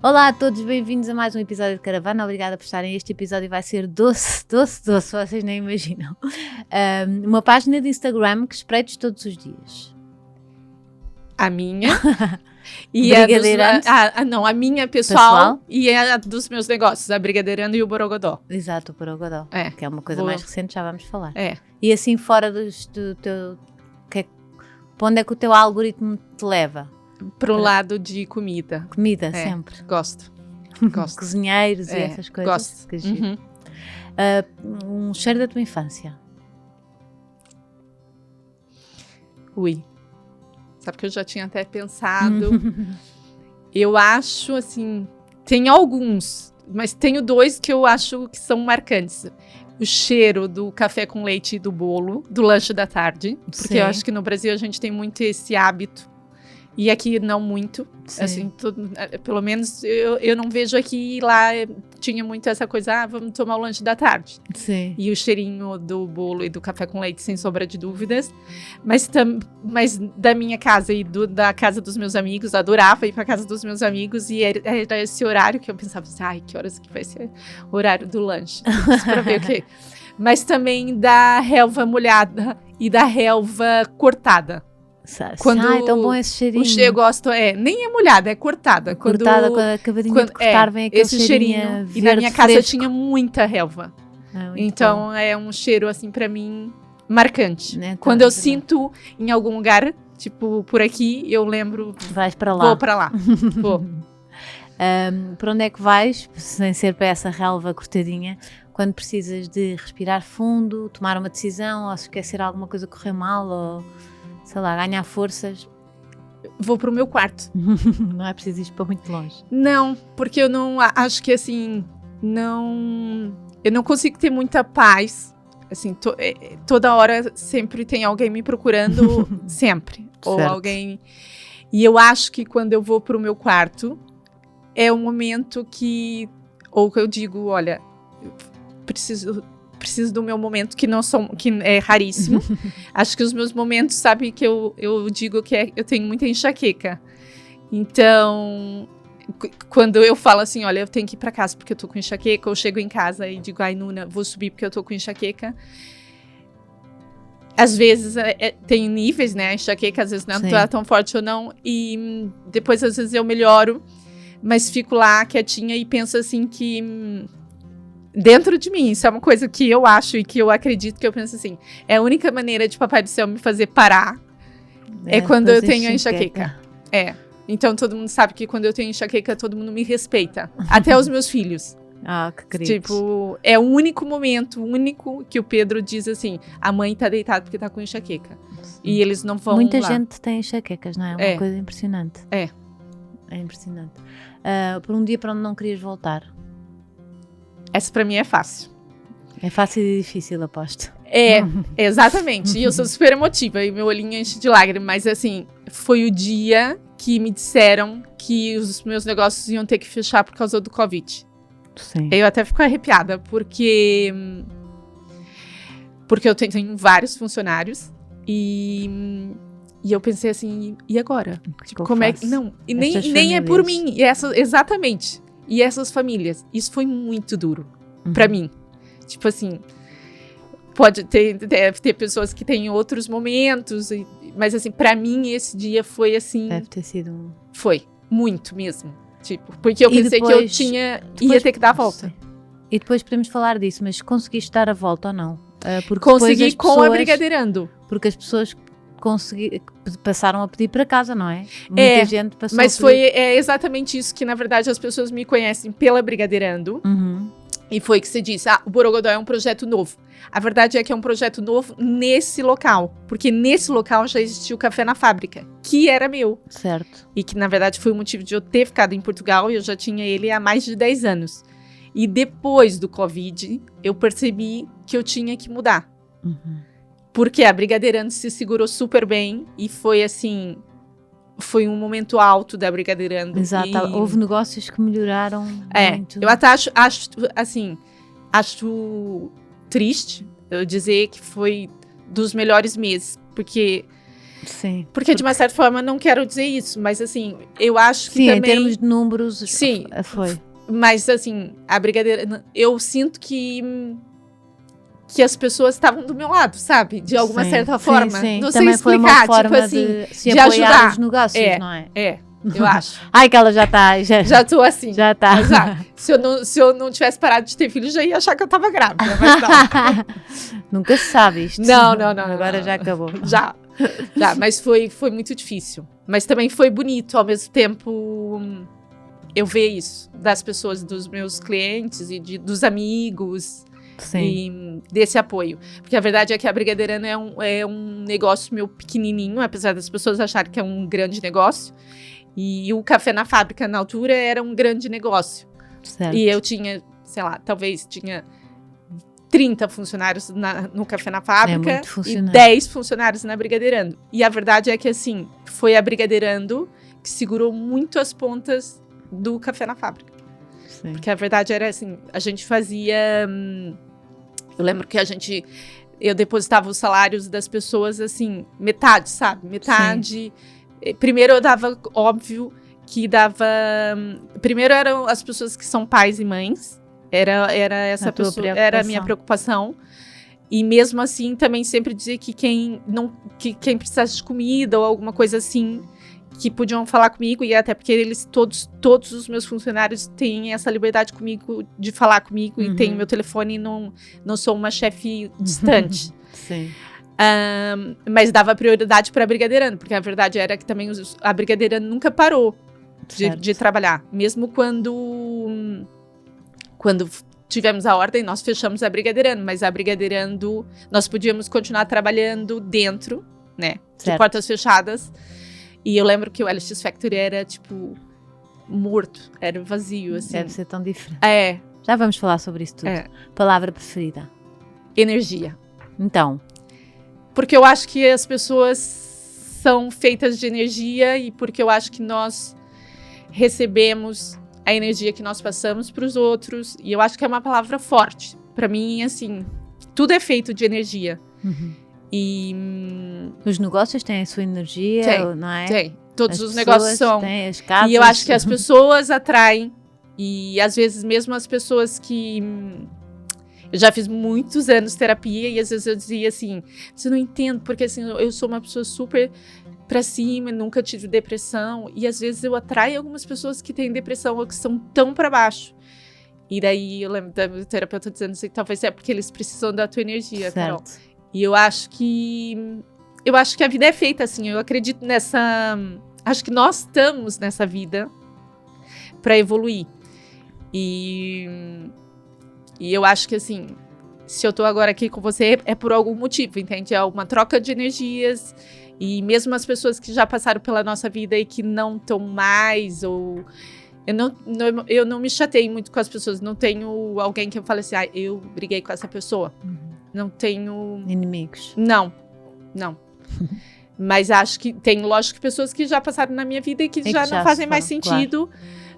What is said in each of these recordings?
Olá a todos, bem-vindos a mais um episódio de Caravana. Obrigada por estarem. Este episódio vai ser doce, vocês nem imaginam. Uma página de Instagram que espreitos todos os dias. A minha e a minha pessoal e a dos meus negócios, a Brigadeirando e o Borogodó. Exato, o Borogodó, que é uma coisa mais recente, já vamos falar. É. E assim fora do teu... para onde é que o teu algoritmo te leva? Pro lado de comida. Comida, sempre. Gosto. Cozinheiros e essas coisas. Gosto. Que um cheiro da tua infância. Ui. Sabe que eu já tinha até pensado. Eu acho, assim, tem alguns, mas tenho dois que eu acho que são marcantes. O cheiro do café com leite e do bolo, do lanche da tarde. Porque eu acho que no Brasil a gente tem muito esse hábito. E aqui não muito, assim, pelo menos eu não vejo aqui. Lá tinha muito essa coisa, vamos tomar o lanche da tarde. Sim. E o cheirinho do bolo e do café com leite, sem sombra de dúvidas. Mas da minha casa e da casa dos meus amigos, adorava ir pra casa dos meus amigos. E era esse horário que eu pensava, que horas que vai ser o horário do lanche? Pra ver o quê? Mas também da relva molhada e da relva cortada. É tão bom esse cheirinho. Eu gosto, nem é molhada, é cortada. Cortada, quando acabadinho de cortar, vem aquele esse cheirinho. E na minha casa tinha muita relva. Então é um cheiro, assim, pra mim, marcante. Quando eu sinto em algum lugar, tipo, por aqui, eu lembro... Vais para lá. Vou para lá. Vou. Para onde é que vais, sem ser para essa relva cortadinha, quando precisas de respirar fundo, tomar uma decisão, ou se esquecer alguma coisa correr mal, ou... sei lá, ganhar forças? Vou pro meu quarto. Não é preciso ir para muito longe. Não, porque eu não acho que, assim, eu não consigo ter muita paz. Assim, toda hora sempre tem alguém me procurando, sempre. Ou alguém... E eu acho que quando eu vou pro meu quarto, é um momento que... Ou que eu digo, olha, preciso do meu momento, que é raríssimo. Acho que os meus momentos, sabe, que eu digo que eu tenho muita enxaqueca. Então, quando eu falo assim, olha, eu tenho que ir pra casa porque eu tô com enxaqueca, eu chego em casa e digo, Nuna, vou subir porque eu tô com enxaqueca. Às vezes tem níveis, né, a enxaqueca, às vezes não tá tão forte ou não, e depois às vezes eu melhoro, mas fico lá quietinha e penso assim que... dentro de mim, isso é uma coisa que eu acho e que eu acredito, que eu penso assim, é a única maneira de Papai do Céu me fazer parar quando eu tenho a enxaqueca. Então todo mundo sabe que quando eu tenho enxaqueca, todo mundo me respeita. Até os meus filhos. Que queridos. Tipo, é o único momento, que o Pedro diz assim, a mãe tá deitada porque tá com enxaqueca. E eles não vão Muita lá. gente tem enxaquecas, não é? É uma coisa impressionante. É impressionante. Por um dia para onde não querias voltar? Essa pra mim é fácil. É fácil e difícil, aposto. Exatamente. E eu sou super emotiva e meu olhinho enche de lágrimas. Mas assim, foi o dia que me disseram que os meus negócios iam ter que fechar por causa do Covid. Sim. Eu até fico arrepiada, porque eu tenho vários funcionários e eu pensei assim, e agora? Tipo, como é que... Não, e nem é por mim. Exatamente. E essas famílias, isso foi muito duro pra mim. Tipo assim, deve ter pessoas que têm outros momentos, mas assim, pra mim esse dia foi assim... Deve ter sido... Foi, muito mesmo. Tipo, porque eu pensei que eu ia ter que dar a volta. E depois podemos falar disso, mas conseguiste dar a volta ou não? Consegui com a Brigadeirando. Porque as pessoas... passaram a pedir para casa, não é? Muita gente passou mas foi exatamente isso que, na verdade, as pessoas me conhecem pela Brigadeirando. E foi que você disse, o Borogodó é um projeto novo. A verdade é que é um projeto novo nesse local. Porque nesse local já existia o Café na Fábrica, que era meu. Certo. E que, na verdade, foi o motivo de eu ter ficado em Portugal e eu já tinha ele há mais de 10 anos. E depois do Covid, eu percebi que eu tinha que mudar. Porque a Brigadeirando se segurou super bem e foi assim, foi um momento alto da Brigadeirando. Exato, houve negócios que melhoraram muito. Eu até acho triste eu dizer que foi dos melhores meses, porque Sim. Porque, de uma certa forma, não quero dizer isso, mas, assim, eu acho que Sim, também... em termos de números, Sim. Foi. Mas, assim, a Brigadeirana... Eu sinto que as pessoas estavam do meu lado, sabe? De alguma certa forma. Sim. Não Também sei explicar, foi uma forma tipo assim, de se de apoiar ajudar. os negócios, não é? Eu acho. Ai, que ela já está... Já tô assim. Já tá. Se eu não tivesse parado de ter filho, já ia achar que eu tava grávida, mas não. Nunca se sabe isto. Não. Agora já acabou. Já, mas foi muito difícil. Mas também foi bonito, ao mesmo tempo, eu ver isso. Das pessoas, dos meus clientes e dos amigos. Sim. E desse apoio. Porque a verdade é que a Brigadeirana é um negócio meu pequenininho, apesar das pessoas acharem que é um grande negócio. E o Café na Fábrica, na altura, era um grande negócio. Certo. E eu tinha, sei lá, talvez tinha 30 funcionários no Café na Fábrica e 10 funcionários na Brigadeirando. E a verdade é que, assim, foi a Brigadeirando que segurou muito as pontas do Café na Fábrica. Sim. Porque a verdade era assim, a gente fazia... eu lembro que eu depositava os salários das pessoas, assim, metade, sabe? Metade... Sim. Primeiro eu dava, óbvio, que dava... Primeiro eram as pessoas que são pais e mães. Era essa pessoa, era a minha preocupação. E mesmo assim, também sempre dizer que quem precisasse de comida ou alguma coisa assim, que podiam falar comigo, e até porque eles, todos os meus funcionários têm essa liberdade comigo, de falar comigo, e tem o meu telefone, e não sou uma chefe distante. Sim. Mas dava prioridade para a Brigadeirando, porque a verdade era que também a Brigadeirando nunca parou de trabalhar. Mesmo quando tivemos a ordem, nós fechamos a Brigadeirando, mas a Brigadeirando, nós podíamos continuar trabalhando dentro, né? De portas fechadas. E eu lembro que o LX Factory era, tipo, morto, era vazio, assim. Deve ser tão diferente. É. Já vamos falar sobre isso tudo. Palavra preferida? Energia. Então... Porque eu acho que as pessoas são feitas de energia e porque eu acho que nós recebemos a energia que nós passamos para os outros. E eu acho que é uma palavra forte. Para mim, assim, tudo é feito de energia. E... os negócios têm a sua energia, não é? Tem. Todos os negócios são. Têm as casas. E eu acho que as pessoas atraem. E às vezes mesmo as pessoas que... Eu já fiz muitos anos de terapia e às vezes eu dizia assim, você não entende, porque assim, eu sou uma pessoa super pra cima, nunca tive depressão, e às vezes eu atraio algumas pessoas que têm depressão ou que são tão pra baixo. E daí eu lembro da minha terapeuta dizendo assim, talvez é porque eles precisam da tua energia, Carol. E eu acho que a vida é feita assim, eu acredito nessa... Acho que nós estamos nessa vida pra evoluir. E eu acho que, assim, se eu tô agora aqui com você, é por algum motivo, entende? É uma troca de energias. E mesmo as pessoas que já passaram pela nossa vida e que não estão mais, ou... Eu não me chatei muito com as pessoas. Não tenho alguém que eu fale assim, eu briguei com essa pessoa. Não tenho... inimigos. Não. Mas acho que tem, lógico, pessoas que já passaram na minha vida e que já não fazem mais sentido.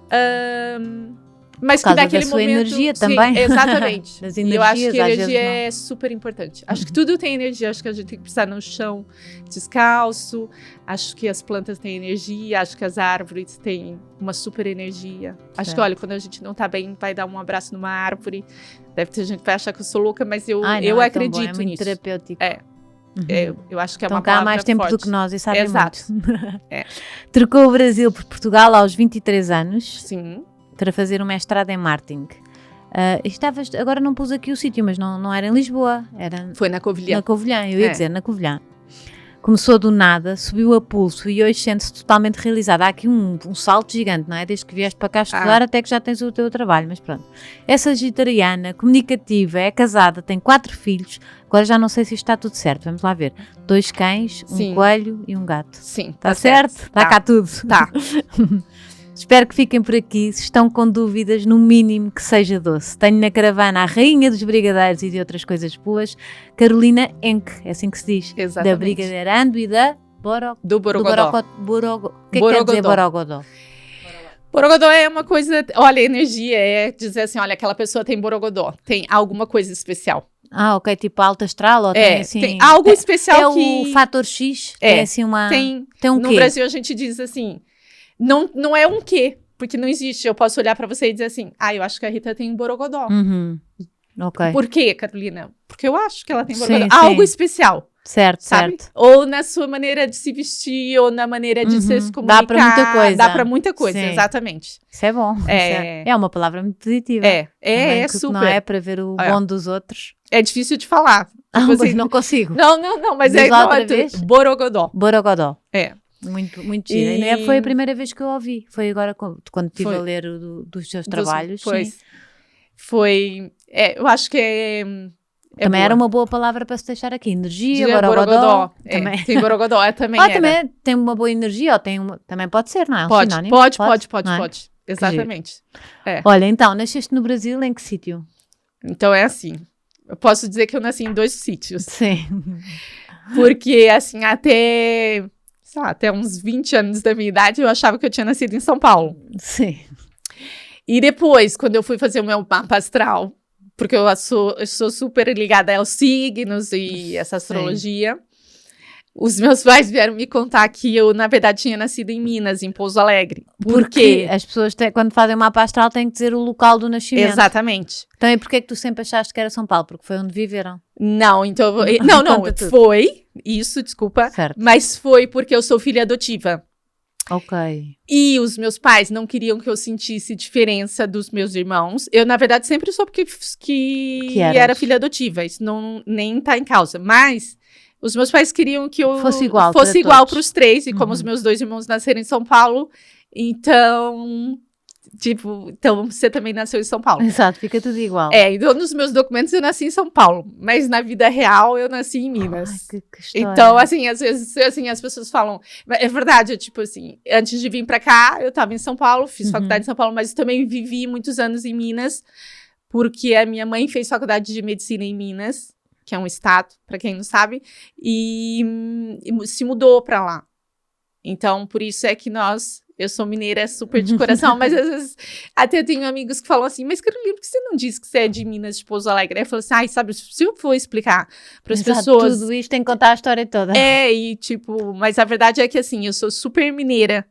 Claro. Mas que naquele momento... energia também. Exatamente. Das energias, eu acho que a energia é super importante. Acho que tudo tem energia. Acho que a gente tem que pisar no chão descalço. Acho que as plantas têm energia. Acho que as árvores têm uma super energia. Acho que, olha, quando a gente não tá bem, vai dar um abraço numa árvore. Deve ter gente que vai achar que eu sou louca, mas eu acredito nisso. É muito terapêutico. Eu acho que é uma palavra forte. Estão cá há mais tempo do que nós e sabem muito. Trocou o Brasil por Portugal aos 23 anos. Sim. Para fazer um mestrado em marketing. Agora não pus aqui o sítio, mas não era em Lisboa. Foi na Covilhã. Na Covilhã, eu ia dizer, na Covilhã. Começou do nada, subiu a pulso e hoje sente-se totalmente realizada. Há aqui um salto gigante, não é? Desde que vieste para cá estudar até que já tens o teu trabalho, mas pronto. É sagitariana, comunicativa, é casada, tem 4 filhos. Agora já não sei se isto está tudo certo, vamos lá ver. 2 cães, um coelho e um gato. Sim. Está certo? Está cá tudo. Está. Espero que fiquem por aqui. Se estão com dúvidas, no mínimo que seja doce. Tenho na caravana a rainha dos brigadeiros e de outras coisas boas, Carolina Enck, é assim que se diz. Exatamente. Da Brigadeirando e da do Borogodó. O que quer dizer Borogodó? Borogodó é uma coisa, olha, energia, é dizer assim, olha, aquela pessoa tem Borogodó, tem alguma coisa especial. Ok, tipo alta astral, ou tem assim... tem algo especial que... o fator X? Tem assim uma... Tem um no quê? Brasil a gente diz assim, não é um quê, porque não existe. Eu posso olhar pra você e dizer assim, eu acho que a Rita tem um borogodó. Ok. Por quê, Carolina? Porque eu acho que ela tem borogodó. Sim, Algo especial. Certo, sabe? certo. Ou na sua maneira de se vestir, ou na maneira de se comunicar. Dá pra muita coisa. Dá pra muita coisa, Sim. exatamente. Isso é bom. É uma palavra muito positiva. É super. Não é para ver o bom dos outros. É difícil de falar. Tipo assim, não consigo. Não, mas diz lá outra vez? Borogodó. Borogodó. É. Muito, muito giro. E nem foi a primeira vez que eu ouvi. Foi agora quando estive a ler dos seus trabalhos. Pois. Sim. Foi. Eu acho que é também boa. Era uma boa palavra para se deixar aqui. Energia, borogodó. Também. Tem borogodó, também também tem uma boa energia, ou também pode ser, não é? Pode. Exatamente. Olha, então, nasceste no Brasil, em que sítio? Então é assim, eu posso dizer que eu nasci em 2 sítios. Sim. Porque, assim, até uns 20 anos da minha idade, eu achava que eu tinha nascido em São Paulo. Sim. E depois, quando eu fui fazer o meu mapa astral, porque eu sou super ligada aos signos e essa astrologia. Os meus pais vieram me contar que eu, na verdade, tinha nascido em Minas, em Pouso Alegre. Porque as pessoas, quando fazem uma mapa astral, têm que dizer o local do nascimento. Exatamente. Então, e porquê é que tu sempre achaste que era São Paulo? Porque foi onde viveram? Não, então... Não, foi isso, desculpa. Certo. Mas foi porque eu sou filha adotiva. Ok. E os meus pais não queriam que eu sentisse diferença dos meus irmãos. Eu, na verdade, sempre soube que era filha adotiva. Isso nem tá em causa. Mas os meus pais queriam que eu fosse igual para os 3. E como os meus 2 irmãos nasceram em São Paulo, então você também nasceu em São Paulo. Exato, fica tudo igual. Então nos meus documentos eu nasci em São Paulo, mas na vida real eu nasci em Minas. Ai, que história. Então, assim, às vezes assim, as pessoas falam, é verdade, tipo assim, antes de vir pra cá, eu tava em São Paulo, fiz faculdade em São Paulo, mas também vivi muitos anos em Minas, porque a minha mãe fez faculdade de medicina em Minas, que é um estado, pra quem não sabe, e se mudou pra lá. Então, por isso é que eu sou mineira super de coração, mas às vezes até tenho amigos que falam assim, mas Carolina, por que você não disse que você é de Minas, de Pouso Alegre? Aí eu falo assim, sabe, se eu for explicar para as pessoas... Tudo isto tem que contar a história toda. Mas a verdade é que assim, eu sou super mineira.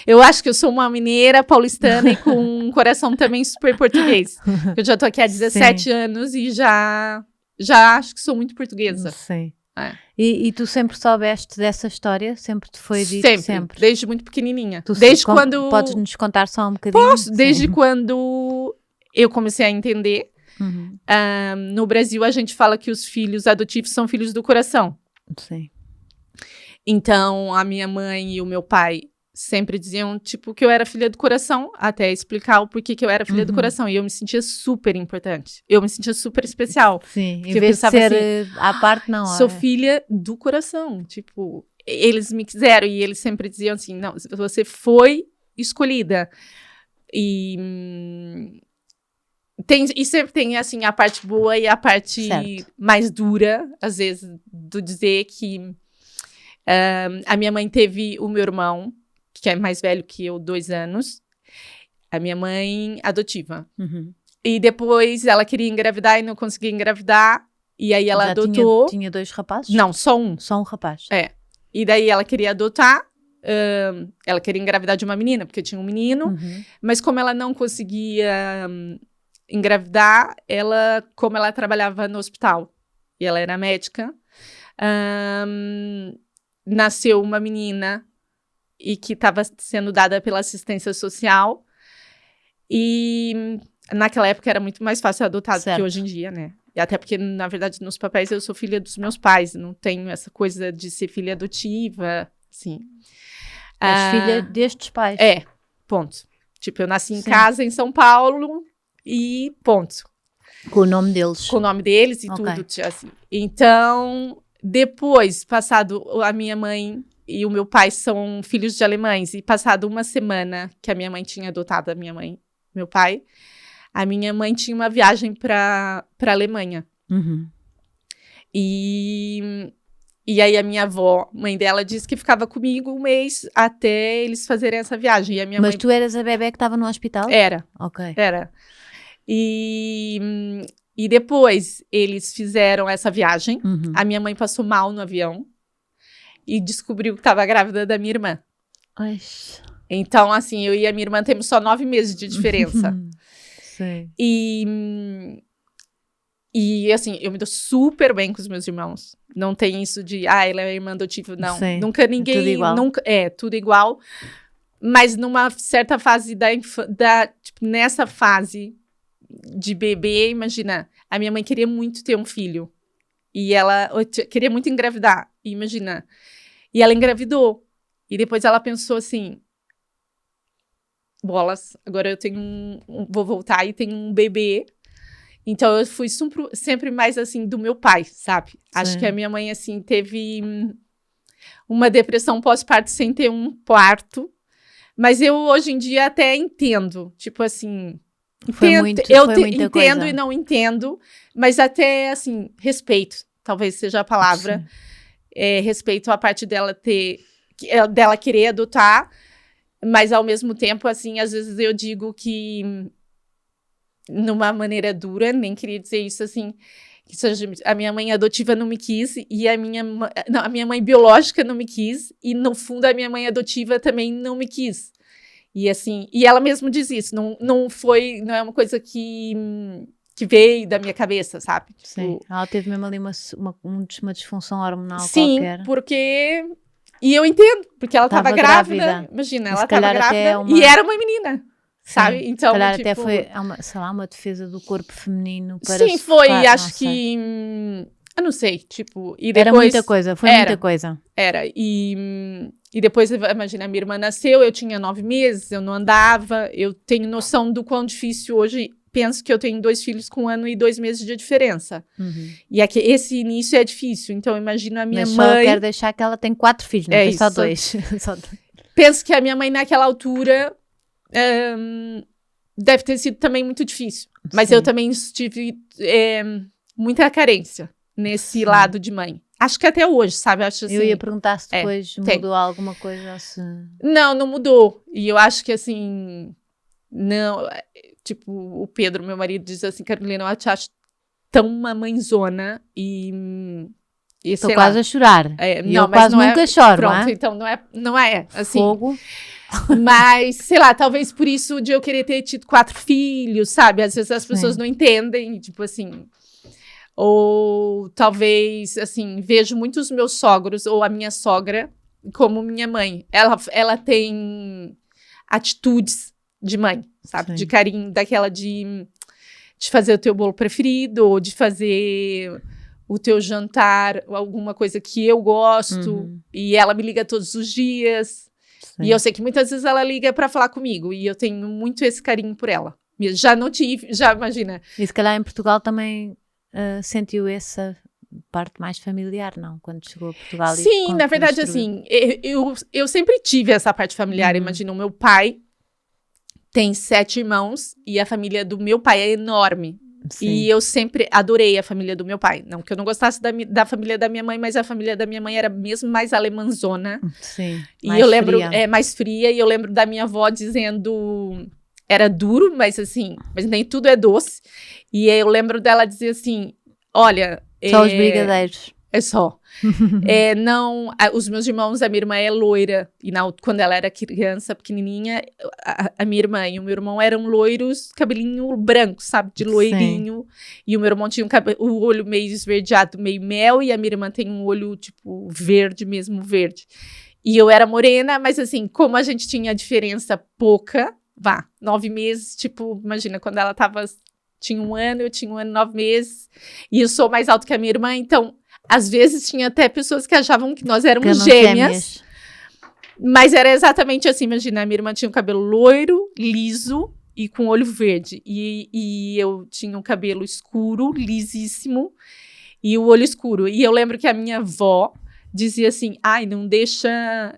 Eu acho que eu sou uma mineira paulistana e com um coração também super português. Eu já tô aqui há 17 anos e já acho que sou muito portuguesa. Sim. E tu sempre soubeste dessa história? Sempre te foi dito? Sempre. Desde muito pequenininha. Quando... Podes-nos contar só um bocadinho? Posso, desde quando eu comecei a entender. No Brasil, a gente fala que os filhos adotivos são filhos do coração. Sim. Então, a minha mãe e o meu pai sempre diziam, tipo, que eu era filha do coração, até explicar o porquê que eu era filha do coração. E eu me sentia super importante. Eu me sentia super especial. Sim, em vez de ser assim, à parte, não. Sou filha do coração. Tipo, eles me quiseram e eles sempre diziam assim, não, você foi escolhida. E sempre tem, assim, a parte boa e a parte mais dura, às vezes, do dizer que a minha mãe teve o meu irmão, que é mais velho que eu, 2 anos, a minha mãe adotiva. E depois ela queria engravidar e não conseguia engravidar, e aí ela adotou. Tinha 2 rapazes? Não, só um. Só um rapaz. E daí ela queria adotar, ela queria engravidar de uma menina, porque tinha um menino, mas como ela não conseguia engravidar, como ela trabalhava no hospital, e ela era médica, nasceu uma menina e que estava sendo dada pela assistência social, e naquela época era muito mais fácil adotar do que hoje em dia, né? E até porque, na verdade, nos papéis eu sou filha dos meus pais, não tenho essa coisa de ser filha adotiva, assim. És filha destes pais. Ponto. Tipo, eu nasci em casa, em São Paulo, e ponto. Com o nome deles. Com o nome deles e tudo, assim. Então, depois, passado a minha mãe e o meu pai são filhos de alemães, e passado uma semana que a minha mãe tinha adotado meu pai, a minha mãe tinha uma viagem para Alemanha. E aí a minha avó, mãe dela, disse que ficava comigo um mês até eles fazerem essa viagem. E a minha Mas tu eras a bebé que estava no hospital? Era. Ok. Era. E E depois eles fizeram essa viagem. Uhum. A minha mãe passou mal no avião e descobriu que estava grávida da minha irmã. Oxe. Então, assim, eu e a minha irmã temos só 9 meses de diferença. Sei. E, assim, eu me dou super bem com os meus irmãos. Não tem isso de, ela é irmã adotiva. Não, Sim, nunca ninguém... tudo igual. Nunca, tudo igual. Mas numa certa fase tipo, nessa fase de bebê, imagina, a minha mãe queria muito ter um filho. E ela queria muito engravidar, imagina. E ela engravidou. E depois ela pensou assim, bolas, agora eu tenho vou voltar e tenho um bebê. Então eu fui sempre mais assim do meu pai, sabe? Sim. Acho que a minha mãe assim teve uma depressão pós-parto sem ter um parto. Mas eu hoje em dia até entendo, tipo assim, entendo coisa. E não entendo, mas até assim, respeito, talvez seja a palavra, respeito a parte dela dela querer adotar, mas ao mesmo tempo, assim, às vezes eu digo que, numa maneira dura, nem queria dizer isso assim, que a minha mãe adotiva não me quis, e a minha mãe biológica não me quis, e no fundo a minha mãe adotiva também não me quis. E assim, e ela mesma diz isso, não é uma coisa que veio da minha cabeça, sabe? Sim, ela teve mesmo ali uma disfunção hormonal qualquer. Sim, porque... E eu entendo, porque ela estava grávida. Imagina, ela estava grávida e era uma menina. Sabe? Sim, então, se calhar tipo, até foi, sei lá, uma defesa do corpo feminino para sim, foi, acho que eu não sei, tipo, e depois... Era muita coisa, muita coisa. Era, e depois, imagina, a minha irmã nasceu, eu tinha 9 meses, eu não andava, eu tenho noção do quão difícil hoje, penso que eu tenho 2 filhos com 1 ano e 2 meses de diferença. Uhum. E aqui, esse início é difícil, então imagina a minha mãe... Mas só quero deixar que ela tem 4 filhos, não tem só 2. Penso que a minha mãe naquela altura... deve ter sido também muito difícil. Mas eu também tive muita carência nesse lado de mãe. Acho que até hoje, sabe? Acho assim, eu ia perguntar se depois mudou alguma coisa. Se... Não mudou. E eu acho que assim, não... Tipo, o Pedro, meu marido, diz assim, Carolina, eu te acho tão uma mãezona e estou quase a chorar. Não, eu quase nunca choro, pronto, não é? Então não é assim. Fogo. Mas, sei lá, talvez por isso de eu querer ter tido 4 filhos, sabe? Às vezes as pessoas não entendem, tipo assim... Ou talvez, assim, vejo muito os meus sogros ou a minha sogra como minha mãe. Ela tem atitudes de mãe, sabe? Sim. De carinho, daquela de fazer o teu bolo preferido, ou de fazer o teu jantar, alguma coisa que eu gosto. Uhum. E ela me liga todos os dias. Sim. E eu sei que muitas vezes ela liga pra falar comigo. E eu tenho muito esse carinho por ela. Já não tive, já imagina. E se calhar em Portugal também sentiu essa parte mais familiar, não? Quando chegou a Portugal. Sim, na verdade, assim, eu sempre tive essa parte familiar. Uhum. Imagina, o meu pai tem 7 irmãos e a família do meu pai é enorme. Sim. E eu sempre adorei a família do meu pai. Não que eu não gostasse da família da minha mãe, mas a família da minha mãe era mesmo mais alemãzona. Sim, e eu lembro, mais fria. E eu lembro da minha avó dizendo... Era duro, mas assim... Mas nem tudo é doce. E eu lembro dela dizer assim... Olha... Só os brigadeiros. É só. Não... Os meus irmãos... A minha irmã é loira. E quando ela era criança, pequenininha... A minha irmã e o meu irmão eram loiros... Cabelinho branco, sabe? De loirinho. Sim. E o meu irmão tinha o olho meio esverdeado, meio mel. E a minha irmã tem um olho, tipo, verde mesmo, verde. E eu era morena, mas assim... Como a gente tinha diferença pouca... 9 meses, tipo, imagina, quando ela tinha 1 ano, eu tinha 1 ano e 9 meses, e eu sou mais alto que a minha irmã, então, às vezes tinha até pessoas que achavam que nós éramos gêmeas, mas era exatamente assim, imagina, a minha irmã tinha um cabelo loiro, liso, e com olho verde, e eu tinha um cabelo escuro, lisíssimo, e o olho escuro, e eu lembro que a minha avó dizia assim, não deixa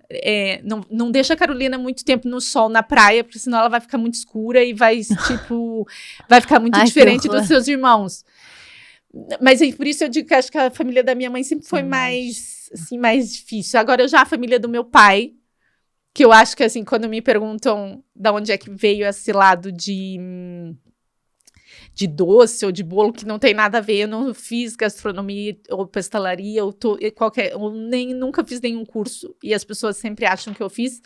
a Carolina muito tempo no sol na praia, porque senão ela vai ficar muito escura e vai, tipo, vai ficar muito diferente dos seus irmãos. Mas por isso eu digo que acho que a família da minha mãe sempre foi mais difícil. Agora, já a família do meu pai, que eu acho que, assim, quando me perguntam de onde é que veio esse lado de de doce ou de bolo que não tem nada a ver. Eu não fiz gastronomia ou pastelaria ou nem nunca fiz nenhum curso. E as pessoas sempre acham que eu fiz.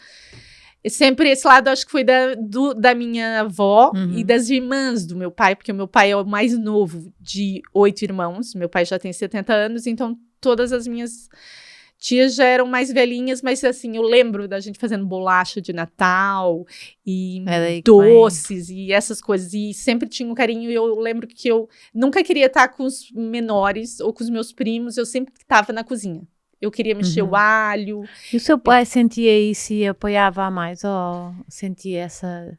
E sempre esse lado acho que foi da minha avó e das irmãs do meu pai, porque o meu pai é o mais novo de 8 irmãos. Meu pai já tem 70 anos, então todas as minhas tias já eram mais velhinhas, mas assim, eu lembro da gente fazendo bolacha de Natal e doces e essas coisas, e sempre tinha um carinho, e eu lembro que eu nunca queria estar com os menores ou com os meus primos, eu sempre estava na cozinha. Eu queria mexer o alho. E o seu pai sentia isso e apoiava a mais, ou sentia essa...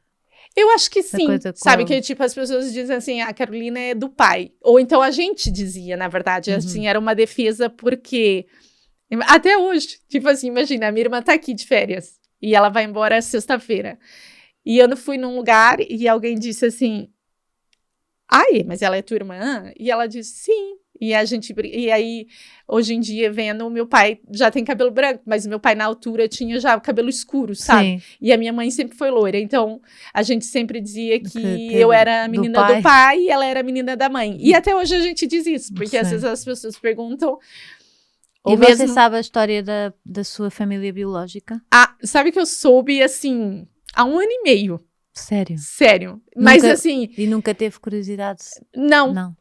Eu acho que sim, sabe, que tipo, as pessoas dizem assim, a Carolina é do pai, ou então a gente dizia, na verdade, assim, era uma defesa porque... Até hoje, tipo assim, imagina, a minha irmã tá aqui de férias e ela vai embora sexta-feira. E eu fui num lugar e alguém disse assim, ai, mas ela é tua irmã? E ela disse, sim. E aí, hoje em dia, vendo, o meu pai já tem cabelo branco, mas meu pai na altura tinha já cabelo escuro, sabe? Sim. E a minha mãe sempre foi loira, então a gente sempre dizia que eu era a menina do pai e ela era a menina da mãe. E até hoje a gente diz isso, porque às vezes as pessoas perguntam... E você sabe a história da sua família biológica? Sabe que eu soube, assim, há 1 ano e meio. Sério? Sério. Mas, assim... E nunca teve curiosidade? Não,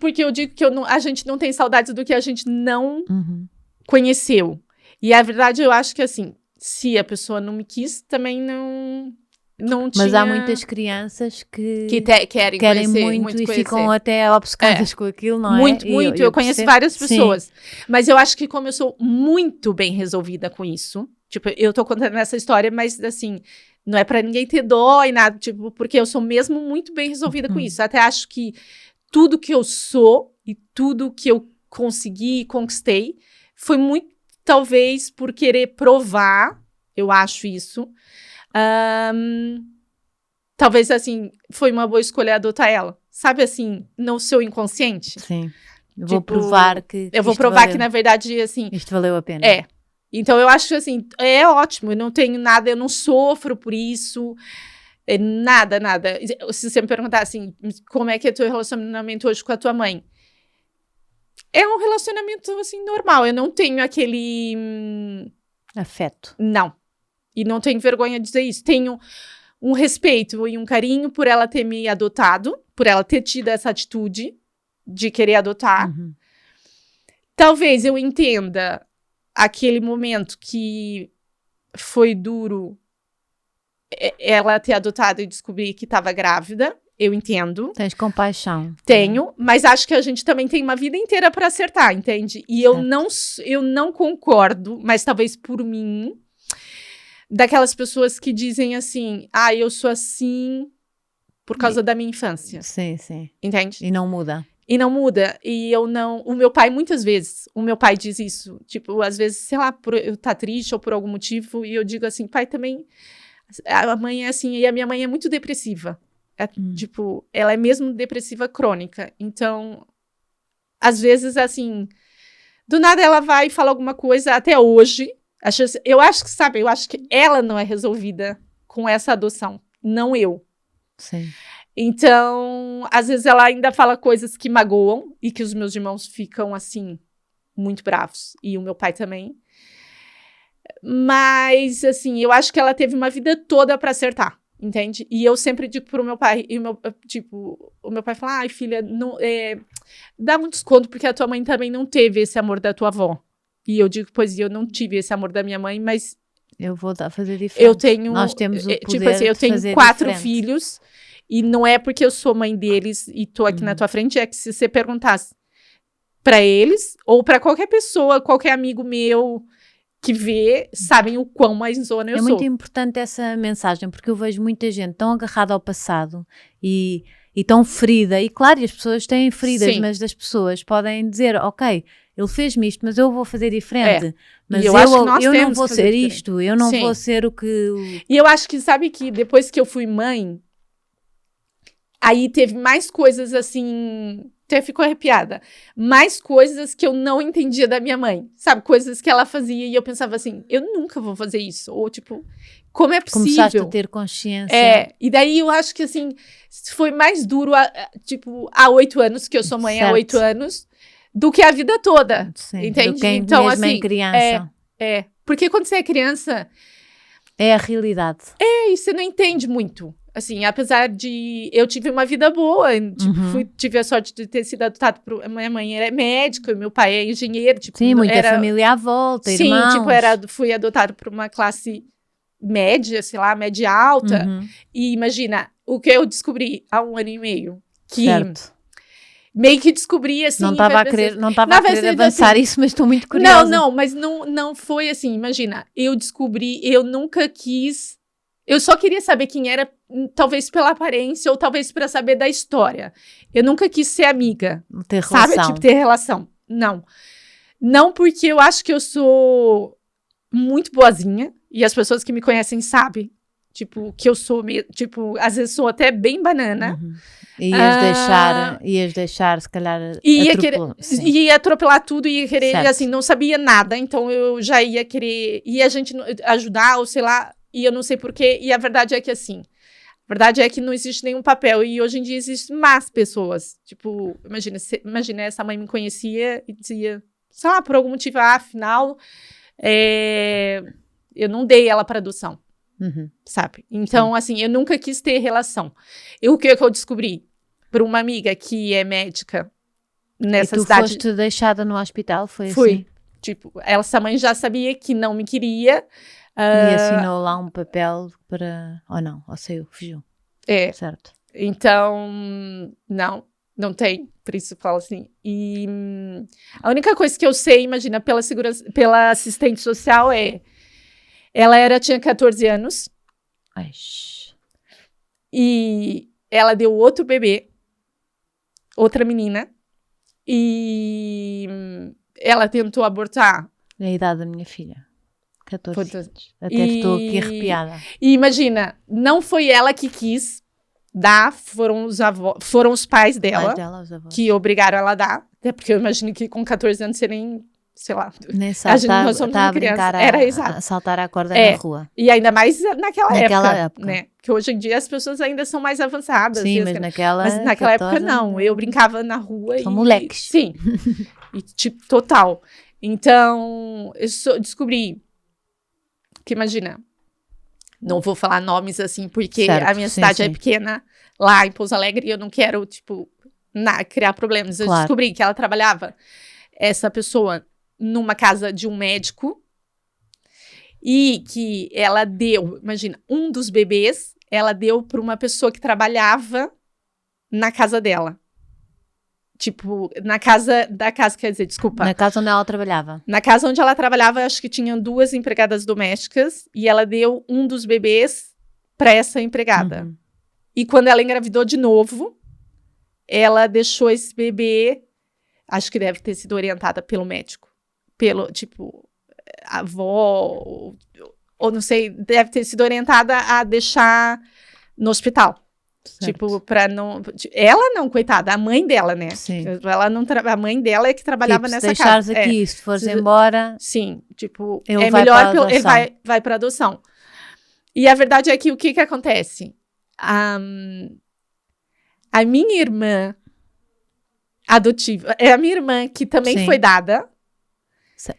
porque eu digo que a gente não tem saudades do que a gente não conheceu. E a verdade, eu acho que, assim, se a pessoa não me quis, também não tinha... Mas há muitas crianças que querem conhecer, muito e ficam até obcecadas com aquilo, não é? Muito. Eu conheço várias pessoas. Sim. Mas eu acho que como eu sou muito bem resolvida com isso, tipo, eu tô contando essa história, mas assim, não é pra ninguém ter dó e nada, tipo, porque eu sou mesmo muito bem resolvida com isso. Até acho que tudo que eu sou e tudo que eu consegui e conquistei foi muito, talvez, por querer provar, eu acho isso. Talvez, assim, foi uma boa escolha adotar ela. Sabe, assim, no seu inconsciente? Sim. Eu vou provar que eu vou provar que, na verdade, assim... Isto valeu a pena. É. Então, eu acho que, assim, é ótimo. Eu não tenho nada, eu não sofro por isso. Nada. Se você me perguntar, assim, como é que é o teu relacionamento hoje com a tua mãe? É um relacionamento, assim, normal. Eu não tenho aquele... afeto. Não. E não tenho vergonha de dizer isso. Tenho um respeito e um carinho por ela ter me adotado, por ela ter tido essa atitude de querer adotar. Talvez eu entenda aquele momento que foi duro ela ter adotado e descobrir que estava grávida. Eu entendo. Tens compaixão. Tenho, mas acho que a gente também tem uma vida inteira para acertar, entende? E eu não concordo, mas talvez por mim... daquelas pessoas que dizem assim, eu sou assim por causa da minha infância. Sim. Entende? E não muda. E eu não... O meu pai, muitas vezes, diz isso. Tipo, às vezes, sei lá, eu tá triste ou por algum motivo, e eu digo assim, pai, também... A mãe é assim, e a minha mãe é muito depressiva. Tipo, ela é mesmo depressiva crônica. Então, às vezes, assim, do nada ela vai e fala alguma coisa, até hoje... Eu acho que ela não é resolvida com essa adoção, não eu. Sim. Então, às vezes ela ainda fala coisas que magoam e que os meus irmãos ficam, assim, muito bravos. E o meu pai também. Mas, assim, eu acho que ela teve uma vida toda pra acertar, entende? E eu sempre digo pro meu pai, o meu pai fala, ai, filha, não, dá um desconto porque a tua mãe também não teve esse amor da tua avó. E eu digo, pois eu não tive esse amor da minha mãe, mas... eu vou fazer diferente. Nós temos o poder tipo assim, eu tenho 4 filhos, e não é porque eu sou mãe deles e tô aqui na tua frente, é que se você perguntasse pra eles, ou pra qualquer pessoa, qualquer amigo meu que vê, sabem o quão maisona eu sou. É muito importante essa mensagem, porque eu vejo muita gente tão agarrada ao passado e tão ferida, e claro, as pessoas têm feridas, mas as pessoas podem dizer, ok, ele fez-me isto, mas eu vou fazer diferente. Mas eu não vou ser isto, eu não vou ser o que... E eu acho que, sabe que depois que eu fui mãe, Aí teve mais coisas assim, até ficou arrepiada, mais coisas que eu não entendia da minha mãe, sabe? Coisas que ela fazia e eu pensava assim, eu nunca vou fazer isso. Ou tipo, como é possível? Começaste a ter consciência. E daí eu acho que assim, foi mais duro, tipo, há 8 anos, que eu sou mãe há 8 anos, do que a vida toda, Sim, entende? do que Então, mesmo assim, em criança. Porque quando você é criança, É a realidade. e você não entende muito. Assim, apesar de... Eu tive uma vida boa, tipo, tive a sorte de ter sido adotada por... Minha mãe era médica, meu pai é engenheiro. Tipo, Sim, muita família à volta, sim, irmãos. tipo, fui adotada por uma classe média, sei lá, média alta. E imagina, o que eu descobri há 1 ano e meio. Que certo. meio que descobri, assim... Não estava a querer avançar assim, isso, mas estou muito curiosa. Não, mas não foi assim, imagina. Eu descobri, eu nunca quis... Eu só queria saber quem era, talvez pela aparência, ou talvez para saber da história. Eu nunca quis ser amiga. Ter relação. Sabe? Tipo, ter relação. Não. Não porque eu acho que eu sou muito boazinha, e as pessoas que me conhecem sabem, tipo, que eu sou, tipo, às vezes sou até bem banana. Ias deixar, se calhar, ia atropelar tudo, ia querer, certo. assim, não sabia nada, então eu já ia querer, e a gente ajudar, ou sei lá, e eu não sei porquê, e a verdade é que assim, a verdade é que não existe nenhum papel, e hoje em dia existem más pessoas, tipo, imagina, essa mãe me conhecia e dizia, sei lá, por algum motivo, afinal, eu não dei ela para adoção, sabe? Então, assim, eu nunca quis ter relação. O que eu descobri? Por uma amiga que é médica nessa cidade... E tu foste deixada no hospital, foi Fui. assim? Tipo, essa mãe já sabia que não me queria. E assinou lá um papel para... Ou não, ou saiu, fugiu. Certo. Então, não tem, por isso eu falo assim. E a única coisa que eu sei, imagina, pela assistente social ela tinha 14 anos. Ai. E ela deu outro bebê, outra menina, e ela tentou abortar. É a idade da minha filha. 14 anos. Até E estou aqui arrepiada. E imagina, não foi ela que quis dar, foram os pais dela, Os avós. que obrigaram ela a dar. Até porque eu imagino que com 14 anos você nem, sei lá. Nem sabe, nós somos uma criança. Era exato. A saltar a corda na rua. E ainda mais naquela época. Né? Que hoje em dia as pessoas ainda são mais avançadas. Sim, mas naquela época não. Eu brincava na rua. São moleques. Sim. E tipo, total. Então, eu descobri que, imagina, não vou falar nomes assim, porque certo, a minha cidade é pequena, lá em Pouso Alegre, e eu não quero, tipo, criar problemas. Eu descobri que ela trabalhava, essa pessoa, numa casa de um médico, e que ela deu, imagina, um dos bebês, ela deu para uma pessoa que trabalhava na casa dela. Tipo, na casa, quer dizer, desculpa. Na casa onde ela trabalhava. Na casa onde ela trabalhava, acho que tinham 2 empregadas domésticas, e ela deu um dos bebês para essa empregada. E quando ela engravidou de novo, ela deixou esse bebê, acho que deve ter sido orientada pelo médico. Pelo, tipo, a avó, ou não sei, deve ter sido orientada a deixar no hospital. Certo. Tipo, pra não... Ela não, coitada, a mãe dela, né? Sim. Ela não a mãe dela é que trabalhava nessa casa. Se deixares aqui, se fores embora... Sim, tipo, ele melhor... Ele vai pra adoção. E a verdade é que o que acontece? A minha irmã adotiva... É a minha irmã que também foi dada.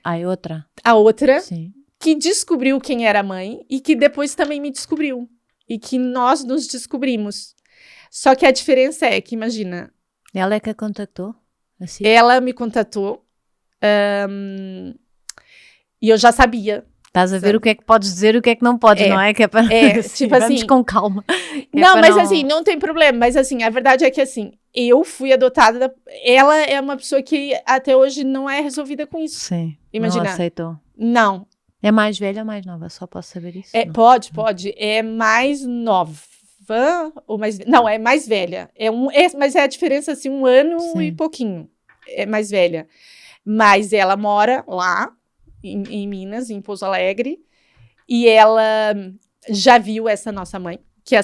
A outra. Sim. Que descobriu quem era a mãe e que depois também me descobriu. E que nós nos descobrimos. Só que a diferença é que, imagina... Ela é que a contactou? Assim? Ela me contatou. E eu já sabia. Estás a ver o que é que podes dizer e o que é que não podes, não é? Que é para... tipo assim... Vamos com calma. Não, mas assim, não tem problema. Mas assim, a verdade é que assim, eu fui adotada... Ela é uma pessoa que até hoje não é resolvida com isso. Sim, imagina. não aceitou. Não. É mais velha ou mais nova? Só posso saber isso? Pode. É mais nova ou mais... Não, é mais velha. Mas é a diferença, assim, 1 ano Sim. e pouquinho. É mais velha. Mas ela mora lá, em Minas, em Pouso Alegre. E ela já viu essa nossa mãe. que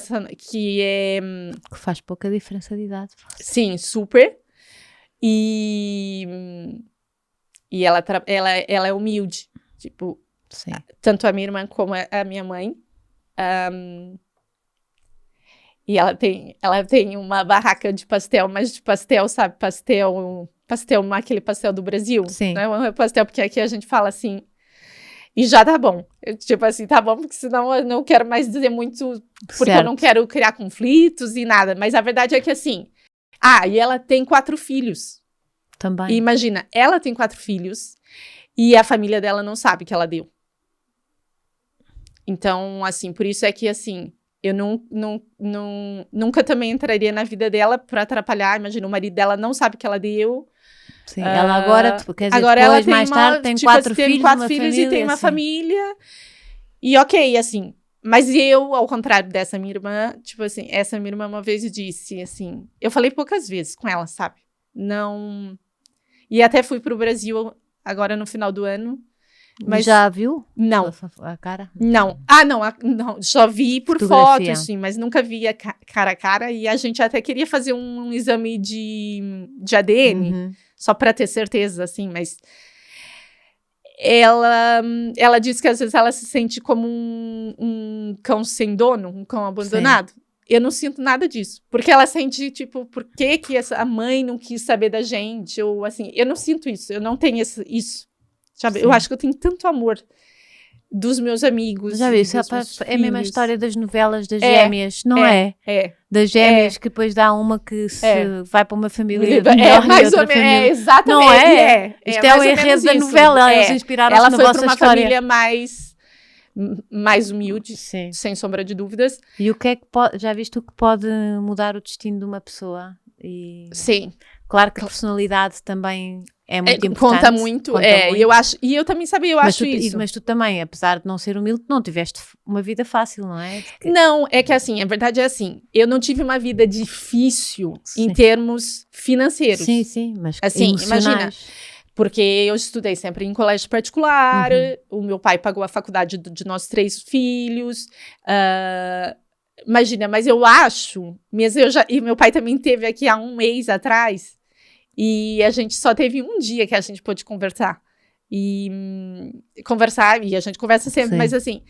é... Que faz pouca diferença de idade. Sim, super. E ela é humilde. Tipo, Sim. tanto a minha irmã como a minha mãe. E ela tem uma barraca de pastel, mas de pastel, sabe? Pastel, aquele pastel do Brasil. Sim. Não é pastel, porque aqui a gente fala assim, e já tá bom. Tipo assim, tá bom, porque senão eu não quero mais dizer muito, porque eu não quero criar conflitos e nada. Mas a verdade é que assim, e ela tem 4 filhos. Também. E imagina, ela tem 4 filhos e a família dela não sabe que ela deu. Então, assim, por isso é que, assim, eu nunca também entraria na vida dela pra atrapalhar. Imagina, o marido dela não sabe que ela deu. Sim, ela agora, quer dizer, agora depois, ela tem mais tarde, tem 4 filhos, tem 4 uma filhos família, e tem uma assim. família. E ok, assim, mas eu, ao contrário dessa minha irmã, tipo assim, essa minha irmã uma vez disse, assim, eu falei poucas vezes com ela, sabe? Não... E até fui pro Brasil agora no final do ano. Mas já viu? Não. A cara? Não. Não. Só vi por Fotografia. foto, sim, mas nunca vi cara a cara. E a gente até queria fazer um exame de ADN, só pra ter certeza, assim, mas ela disse que às vezes ela se sente como um cão sem dono, um cão abandonado. Sim. Eu não sinto nada disso. Porque ela sente, tipo, por que a mãe não quis saber da gente? Ou assim, eu não sinto isso, eu não tenho isso. Sabe? Eu acho que eu tenho tanto amor dos meus amigos. Já vi, isso é a mesma história das novelas das gêmeas, não é? É. Das gêmeas que depois dá uma que vai para uma família melhor e outra família. Exatamente. Não é? Isto é o enredo da novela, eles inspiraram-se na vossa história. Ela foi para uma família mais humilde, sim, sem sombra de dúvidas. E o que é que já viste o que pode mudar o destino de uma pessoa? Sim. Claro que a personalidade também é muito importante. Conta muito, muito. E eu também sabia, acho isso. Mas tu também, apesar de não ser humilde, não tiveste uma vida fácil, não é? Não, é que assim, a verdade é assim, eu não tive uma vida difícil em termos financeiros. Sim, mas assim, imagina, porque eu estudei sempre em colégio particular, o meu pai pagou a faculdade de nós 3 filhos, imagina, mas eu acho, e meu pai também teve aqui há 1 mês atrás, e a gente só teve um dia que a gente pôde conversar. E a gente conversa sempre, mas assim...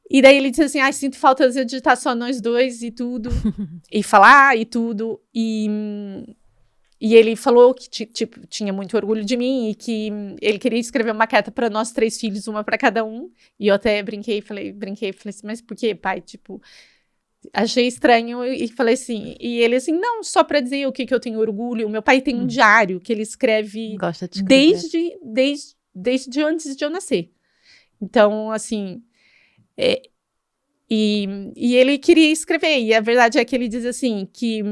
E daí ele disse assim, sinto falta de estar só nós dois e tudo. E falar e tudo. E ele falou que tipo, tinha muito orgulho de mim e que ele queria escrever uma carta para nós 3 filhos, uma para cada um. E eu até brinquei assim, mas por que, pai? Tipo... Achei estranho e falei assim, e ele assim, não, só pra dizer o que eu tenho orgulho. O meu pai tem um diário que ele escreve desde antes de eu nascer. Então, assim, e ele queria escrever, e a verdade é que ele diz assim, que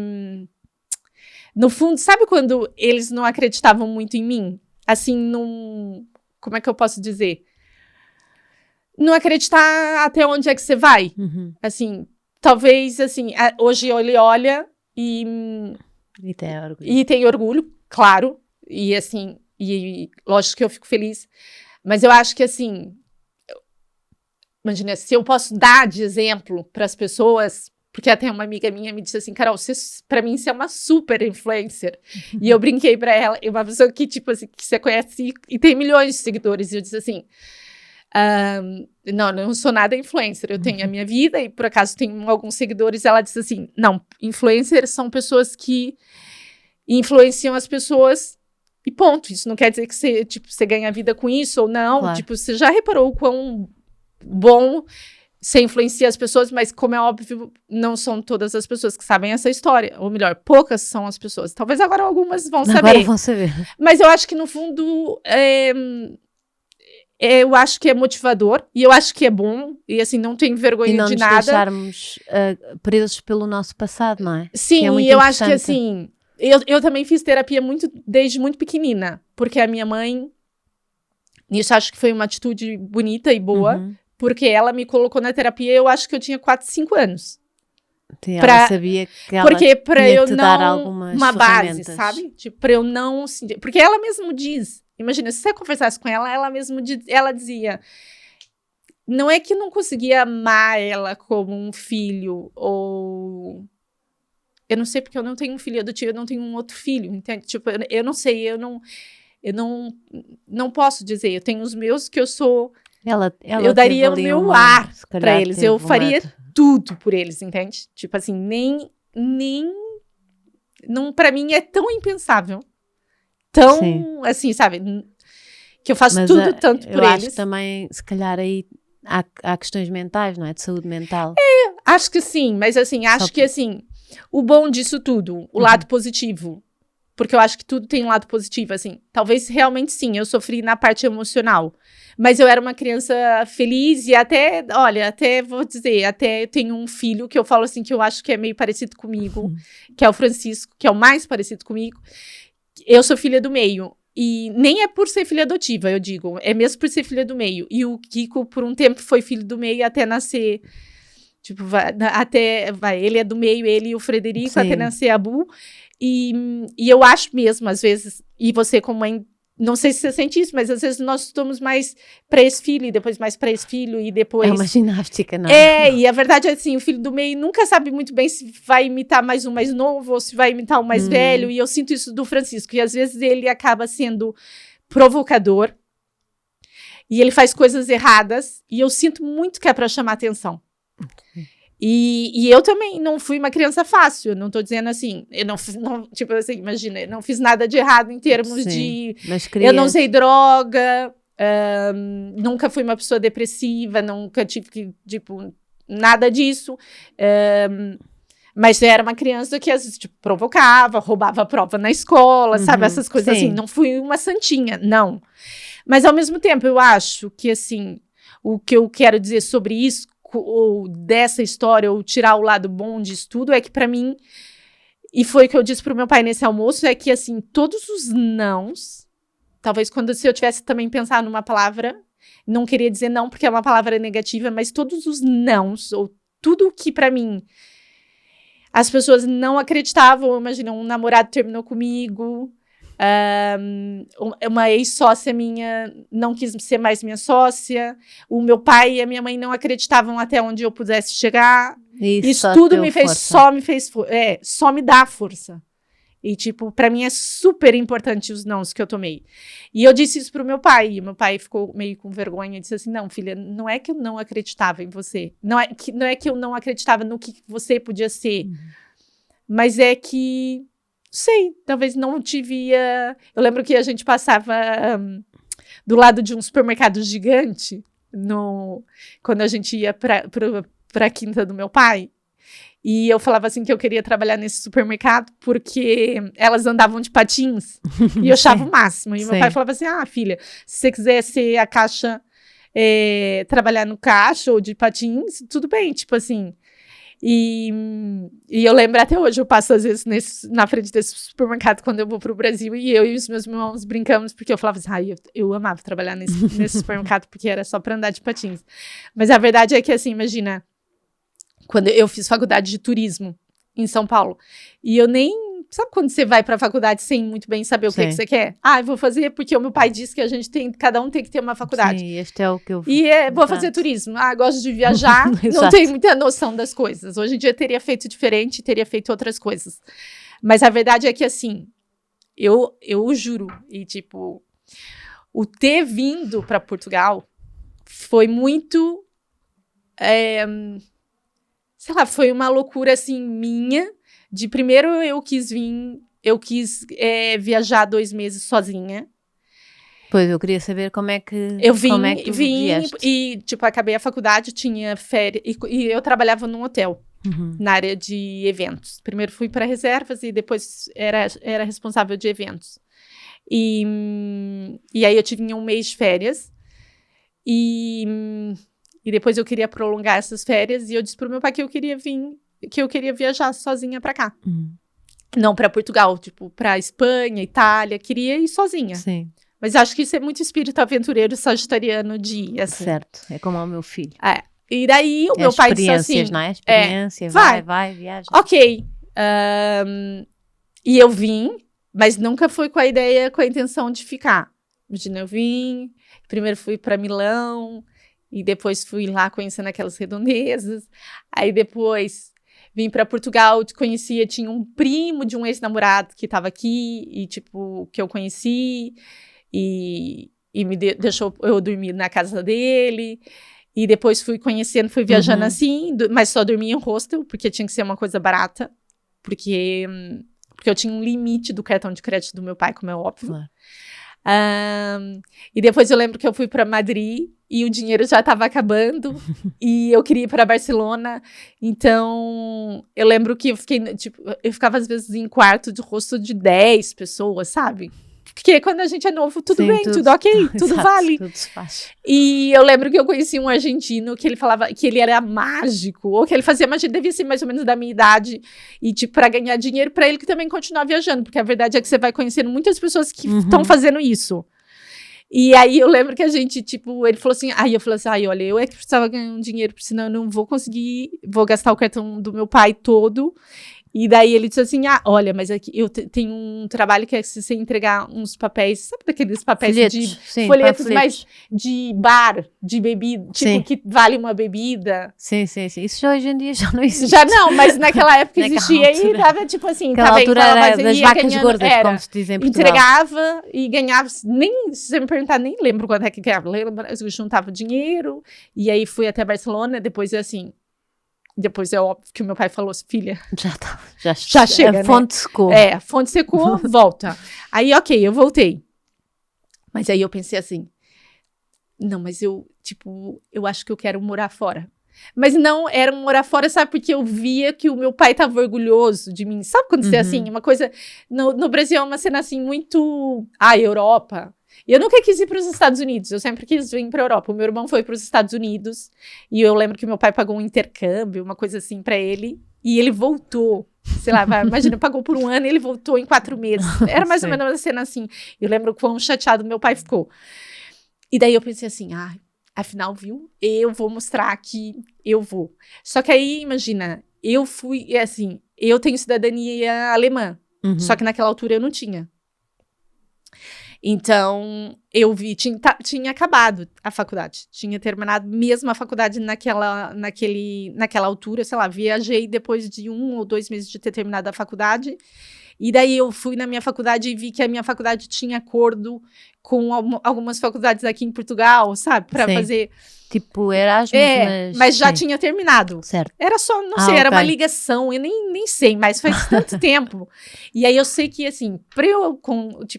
no fundo, sabe quando eles não acreditavam muito em mim? Assim, como é que eu posso dizer? Não acreditar até onde é que você vai, assim... Talvez, assim, hoje ele olha e tem orgulho, claro. E, assim, lógico que eu fico feliz. Mas eu acho que, assim, imagina, se eu posso dar de exemplo para as pessoas, porque até uma amiga minha me disse assim, Carol, para mim você é uma super influencer. E eu brinquei para ela, uma pessoa que, tipo assim, que você conhece e tem milhões de seguidores. E eu disse assim... não sou nada influencer, eu tenho a minha vida e por acaso tenho alguns seguidores. Ela disse assim, não, influencers são pessoas que influenciam as pessoas e ponto, isso não quer dizer que você ganha vida com isso ou não, claro. Tipo, você já reparou o quão bom você influencia as pessoas, mas como é óbvio, não são todas as pessoas que sabem essa história, ou melhor, poucas são as pessoas, talvez agora algumas vão saber, mas eu acho que no fundo eu acho que é motivador, e eu acho que é bom, e assim, não tenho vergonha de nada. E não nos deixarmos presos pelo nosso passado, não é? Sim, e eu acho que assim, eu também fiz terapia desde muito pequenina, porque a minha mãe, isso acho que foi uma atitude bonita e boa, porque ela me colocou na terapia, eu acho que eu tinha 4, 5 anos. Sim, ela sabia que ela ia te dar algumas uma base, sabe? Tipo, pra eu não... Porque ela mesmo diz... Imagina, se você conversasse com ela, ela dizia... não é que eu não conseguia amar ela como um filho, ou... Eu não sei porque eu não tenho um filho adotivo, eu não tenho um outro filho, entende? Tipo, eu não sei, eu não posso dizer. Eu tenho os meus que eu sou... eu daria o meu ar pra eles. Eu faria tudo por eles, entende? Tipo assim, não, pra mim é tão impensável. Tão, Sim. assim, sabe? Que eu faço Mas tudo tanto por eu eles. acho que também, se calhar aí há questões mentais, não é? De saúde mental. Acho que sim, mas assim, acho que assim, o bom disso tudo, o lado positivo, porque eu acho que tudo tem um lado positivo, assim, talvez realmente sim, eu sofri na parte emocional, mas eu era uma criança feliz e até, olha, até vou dizer, até eu tenho um filho que eu falo assim, que eu acho que é meio parecido comigo, que é o Francisco, que é o mais parecido comigo. Eu sou filha do meio. E nem é por ser filha adotiva, eu digo. É mesmo por ser filha do meio. E o Kiko, por um tempo, foi filho do meio até nascer. Tipo, ele é do meio, ele e o Frederico, Sim. até nascer a Bu. E eu acho mesmo, às vezes, e você como mãe, não sei se você sente isso, mas às vezes nós estamos mais para esse filho, e depois mais para esse filho, e depois... É uma ginástica, não e a verdade é assim, o filho do meio nunca sabe muito bem se vai imitar mais um mais novo ou se vai imitar um mais velho, e eu sinto isso do Francisco, e às vezes ele acaba sendo provocador, e ele faz coisas erradas, e eu sinto muito que é para chamar atenção. E eu também não fui uma criança fácil, eu não tô dizendo assim, eu não tipo assim, imagina, eu não fiz nada de errado em termos de... Eu não usei droga... nunca fui uma pessoa depressiva, nunca tive que, tipo, nada disso. Mas eu era uma criança que às vezes tipo, provocava, roubava a prova na escola, sabe? Essas coisas assim. Não fui uma santinha, não. Mas ao mesmo tempo, eu acho que assim, o que eu quero dizer sobre isso, ou dessa história, ou tirar o lado bom disso tudo, é que pra mim, e foi o que eu disse pro meu pai nesse almoço, é que assim, todos os nãos. Talvez se eu tivesse também pensado numa palavra, não queria dizer não porque é uma palavra negativa, mas todos os nãos, ou tudo que pra mim as pessoas não acreditavam, imagina, um namorado terminou comigo, uma ex-sócia minha não quis ser mais minha sócia, o meu pai e a minha mãe não acreditavam até onde eu pudesse chegar. Isso tudo só me dá força. E, tipo, pra mim é super importante os nãos que eu tomei. E eu disse isso pro meu pai. E meu pai ficou meio com vergonha e disse assim, não, filha, não é que eu não acreditava em você. Não é que eu não acreditava no que você podia ser. Mas é que, sei, talvez não te via... Eu lembro que a gente passava do lado de um supermercado gigante, quando a gente ia pra quinta do meu pai. E eu falava assim que eu queria trabalhar nesse supermercado porque elas andavam de patins e eu achava o máximo. E meu pai falava assim, filha, se você quiser ser a caixa, trabalhar no caixa ou de patins, tudo bem, tipo assim. E eu lembro até hoje, eu passo às vezes na frente desse supermercado quando eu vou pro Brasil e eu e os meus irmãos brincamos porque eu falava assim, eu amava trabalhar nesse supermercado porque era só pra andar de patins. Mas a verdade é que assim, imagina... Quando eu fiz faculdade de turismo em São Paulo, e eu nem... Sabe quando você vai pra faculdade sem muito bem saber o que você quer? Eu vou fazer porque o meu pai disse que cada um tem que ter uma faculdade. Sim, este é o que eu... Vou fazer turismo. Gosto de viajar, não tenho muita noção das coisas. Hoje em dia teria feito diferente, teria feito outras coisas. Mas a verdade é que, assim, eu juro, e tipo, o ter vindo pra Portugal foi muito... sei lá, foi uma loucura, assim, minha, de primeiro eu quis viajar 2 meses sozinha. Pois, eu queria saber como é que tu vieste. E, tipo, acabei a faculdade, tinha férias, e eu trabalhava num hotel, na área de eventos. Primeiro fui para reservas e depois era responsável de eventos. E aí eu tive 1 mês de férias, e depois eu queria prolongar essas férias e eu disse pro meu pai que eu queria viajar sozinha pra cá. Não pra Portugal, tipo, pra Espanha, Itália, queria ir sozinha. Sim. Mas acho que isso é muito espírito aventureiro sagitariano de ir, assim. Certo, é como o meu filho. E daí o meu pai disse assim... Experiências, não é? Experiência, vai, viaja. Ok. E eu vim, mas nunca foi com a intenção de ficar. Imagina, eu vim, primeiro fui pra Milão... E depois fui lá conhecendo aquelas redondezas. Aí depois vim para Portugal, tinha um primo de um ex-namorado que estava aqui, e tipo, que eu conheci, e me deixou eu dormir na casa dele. E depois fui conhecendo, fui viajando assim, mas só dormia em hostel, porque tinha que ser uma coisa barata, porque eu tinha um limite do cartão de crédito do meu pai, como é óbvio. Claro. E depois eu lembro que eu fui para Madrid e o dinheiro já estava acabando e eu queria ir para Barcelona. Então eu lembro que eu ficava às vezes em quarto de hostel de 10 pessoas, sabe? Porque quando a gente é novo, tudo bem, tudo ok, tudo vale. Tudo se faz. E eu lembro que eu conheci um argentino que ele falava que ele era mágico, ou que ele fazia magia, devia ser mais ou menos da minha idade, e tipo, pra ganhar dinheiro, pra ele que também continuar viajando, porque a verdade é que você vai conhecendo muitas pessoas que estão fazendo isso. E aí eu lembro que a gente, tipo, ele falou assim, aí eu falei assim, olha, eu é que precisava ganhar um dinheiro, porque senão eu não vou conseguir, vou gastar o cartão do meu pai todo. E daí ele disse assim, olha, mas aqui eu tenho um trabalho que é se você entregar uns papéis, sabe daqueles papéis folhetos, mas de bar, de bebida, tipo, que vale uma bebida. Sim. Isso já hoje em dia já não existe. Já não, mas naquela época existia e tava tipo assim, aquela altura era das vacas gordas, como se diz em Portugal. Entregava e ganhava, nem, se você me perguntar, nem lembro quanto é que ganhava, eu juntava dinheiro, e aí fui até Barcelona, depois é óbvio que o meu pai falou assim, filha, já chega, a fonte secou. A fonte secou, volta. Aí, ok, eu voltei. Mas aí eu pensei assim, não, mas eu acho que eu quero morar fora. Mas não era morar fora, sabe, porque eu via que o meu pai tava orgulhoso de mim. Sabe quando você, assim, uma coisa, no Brasil é uma cena assim, muito, Europa. E eu nunca quis ir para os Estados Unidos, eu sempre quis vir para a Europa. O meu irmão foi para os Estados Unidos e eu lembro que meu pai pagou um intercâmbio, uma coisa assim para ele, e ele voltou. Sei lá, imagina, pagou por um ano e ele voltou em 4 meses. Era mais ou menos uma cena assim. Eu lembro quão chateado meu pai ficou. E daí eu pensei assim, afinal, viu? Eu vou mostrar que eu vou. Só que aí, imagina, eu fui, assim, eu tenho cidadania alemã, só que naquela altura eu não tinha. Então, eu tinha acabado a faculdade, tinha terminado mesmo a faculdade naquela altura, sei lá, viajei depois de 1 ou 2 meses de ter terminado a faculdade, e daí eu fui na minha faculdade e vi que a minha faculdade tinha acordo com algumas faculdades aqui em Portugal, sabe, para fazer... Tipo Erasmus, mas já tinha terminado. Certo. Era só, não sei, era uma ligação, eu nem sei, mas faz tanto tempo. E aí eu sei que, assim, pra eu